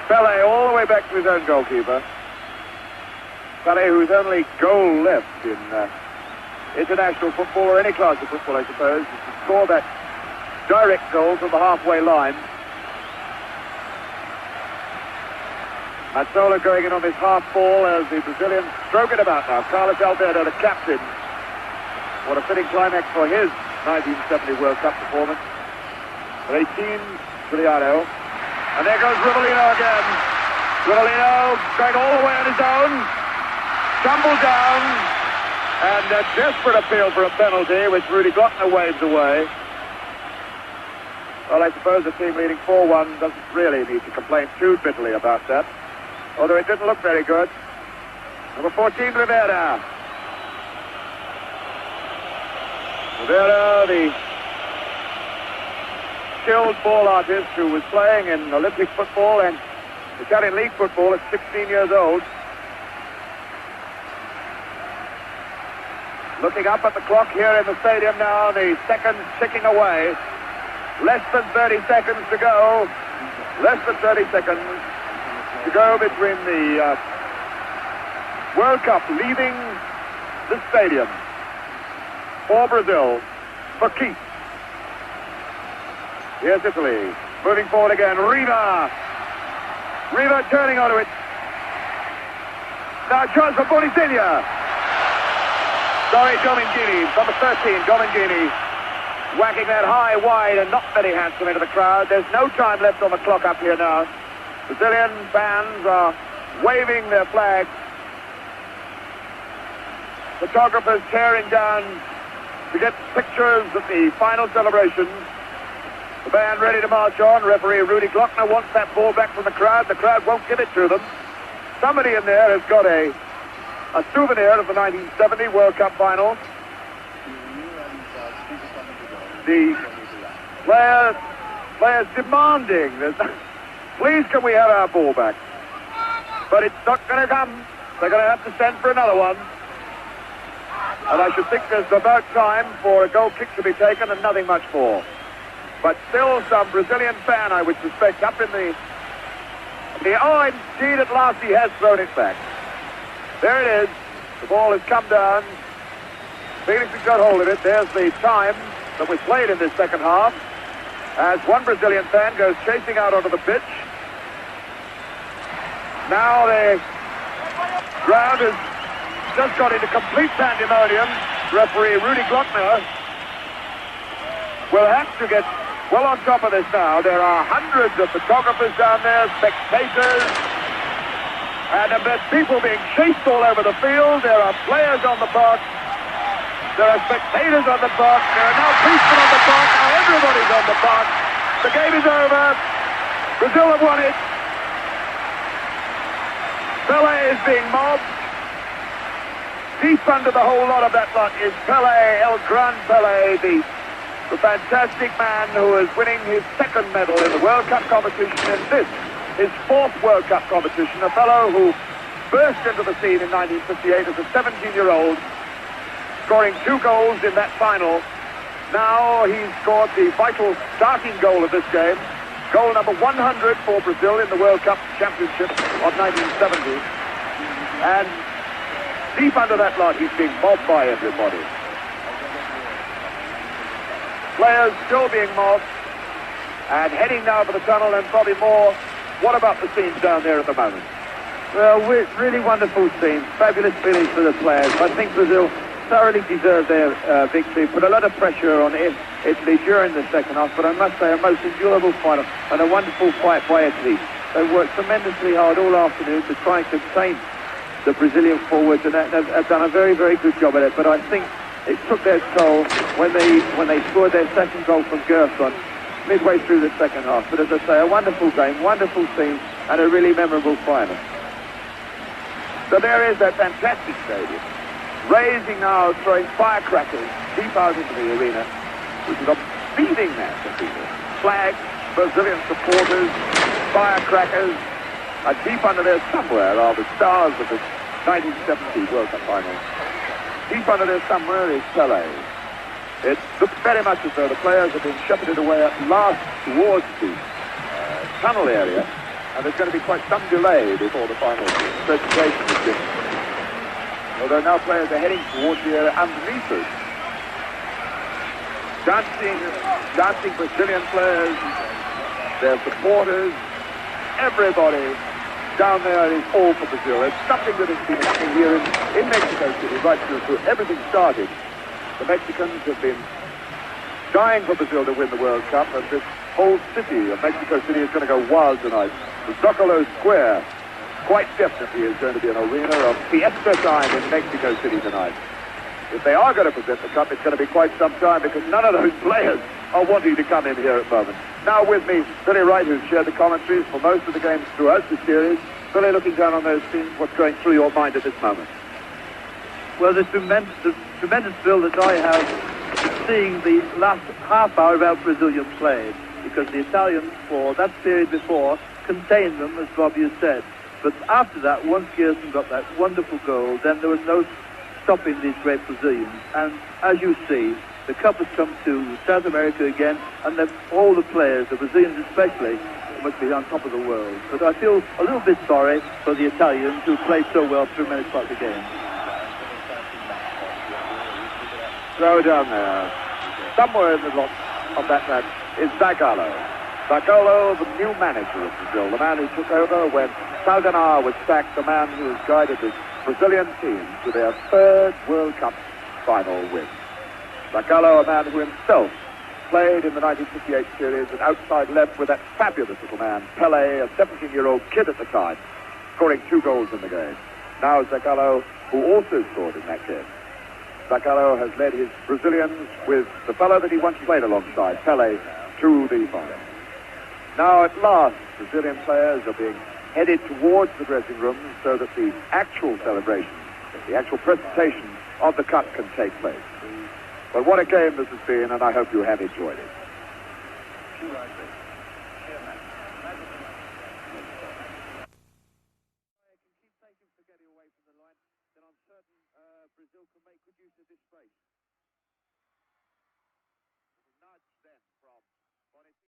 Pele all the way back to his own goalkeeper. Pele, whose only goal left in international football, or any class of football, I suppose, is to score that direct goal from the halfway line. Mazzola going in on this half ball as the Brazilians stroke it about now. Carlos Alberto, the captain. What a fitting climax for his 1970 World Cup performance. 18, Giuliano. And there goes Rivellino again. Rivellino going all the way on his own. Tumbled down. And a desperate appeal for a penalty, which Rudy Glockner waves away. Well, I suppose the team leading 4-1 doesn't really need to complain too bitterly about that. Although it didn't look very good. Number 14, Rivera. Rivera, the skilled ball artist who was playing in Olympic football and Italian league football at 16 years old. Looking up at the clock here in the stadium now, the seconds ticking away. Less than 30 seconds to go. Less than 30 seconds to go between the World Cup leaving the stadium for Brazil, for keeps. Here's Italy, moving forward again. Riva turning onto it. Now chance for Boninsegna. Sorry, Domenghini, number 13, Domenghini. Whacking that high, wide, and not very handsome into the crowd. There's no time left on the clock up here now. Brazilian fans are waving their flags. Photographers tearing down to get pictures of the final celebration. The band ready to march on. Referee Rudy Glockner wants that ball back from the crowd. The crowd won't give it to them. Somebody in there has got a souvenir of the 1970 World Cup final. The players demanding this. Please, can we have our ball back? But it's not going to come. They're going to have to send for another one. And I should think there's about time for a goal kick to be taken and nothing much more. But still some Brazilian fan, I would suspect, up in the oh, indeed, at last he has thrown it back. There it is. The ball has come down. Félix has got hold of it. There's the time that was played in this second half, as one Brazilian fan goes chasing out onto the pitch. Now the ground has just got into complete pandemonium. Referee Rudy Glockner will have to get well on top of this now. There are hundreds of photographers down there, spectators, and there's people being chased all over the field. There are players on the park. There are spectators on the park. There are now policemen on the park. Now everybody's on the park. The game is over. Brazil have won it. Pele is being mobbed. Deep under the whole lot of that lot is Pele, El Gran Pele, the fantastic man who is winning his second medal in the World Cup competition, and this, his fourth World Cup competition. A fellow who burst into the scene in 1958 as a 17-year-old, scoring 2 goals in that final. Now he's scored the vital starting goal of this game, goal number 100 for Brazil in the World Cup Championship of 1970. And deep under that lot, he's being mobbed by everybody. Players still being mobbed, and heading now for the tunnel and probably more. What about the scenes down there at the moment? Well, really wonderful scenes, fabulous feelings for the players. I think Brazil thoroughly deserved their victory, put a lot of pressure on Italy during the second half, but I must say a most enjoyable final and a wonderful fight by Italy. They worked tremendously hard all afternoon to try and contain the Brazilian forwards, and have done a very, very good job at it. But I think it took their toll when they scored their second goal from Gérson midway through the second half. But as I say, a wonderful game, wonderful team, and a really memorable final. So there is that fantastic stadium, raising now, throwing firecrackers deep out into the arena, which is a beating mass of people. Flags, Brazilian supporters, firecrackers, And deep under there somewhere are the stars of the 1970 World Cup final. Deep under there somewhere is Pelé. It looks very much as though the players have been shepherded away at last towards the tunnel area, and there's going to be quite some delay before the final presentation is given. Although now players are heading towards the area underneath us. Dancing Brazilian players, their supporters, everybody down there is all for Brazil. It's something that has been happening here in Mexico City right through everything started. The Mexicans have been dying for Brazil to win the World Cup, and this whole city of Mexico City is going to go wild tonight. The Zocalo Square quite definitely is going to be an arena of fiesta time in Mexico City tonight. If they are going to present the cup, it's going to be quite some time, because none of those players are wanting to come in here at the moment. Now with me, Billy Wright, who's shared the commentaries for most of the games throughout the series. Billy, looking down on those scenes, what's going through your mind at this moment? Well, the tremendous thrill that I have seeing the last half hour of our Brazilian play, because the Italians, for that period before, contained them, as Bobby has said. But after that, once Gérson got that wonderful goal, then there was no stopping these great Brazilians. And as you see, the cup has come to South America again, and all the players, the Brazilians especially, must be on top of the world. But I feel a little bit sorry for the Italians, who played so well through many parts of the game. Throw down there. Somewhere in the lot of that match is Zagallo. Zagallo, the new manager of Brazil, the man who took over when Saldanha was sacked, the man who has guided this Brazilian team to their third World Cup final win. Zagallo, a man who himself played in the 1958 series at outside left with that fabulous little man, Pelé, a 17-year-old kid at the time, scoring 2 goals in the game. Now Zagallo, who also scored in that game. Zagallo has led his Brazilians with the fellow that he once played alongside, Pelé, to the final. Now at last, Brazilian players are being headed towards the dressing rooms so that the actual celebration, the actual presentation of the cup can take place. But what a game this has been, and I hope you have enjoyed it. Brazil can make good use of this space.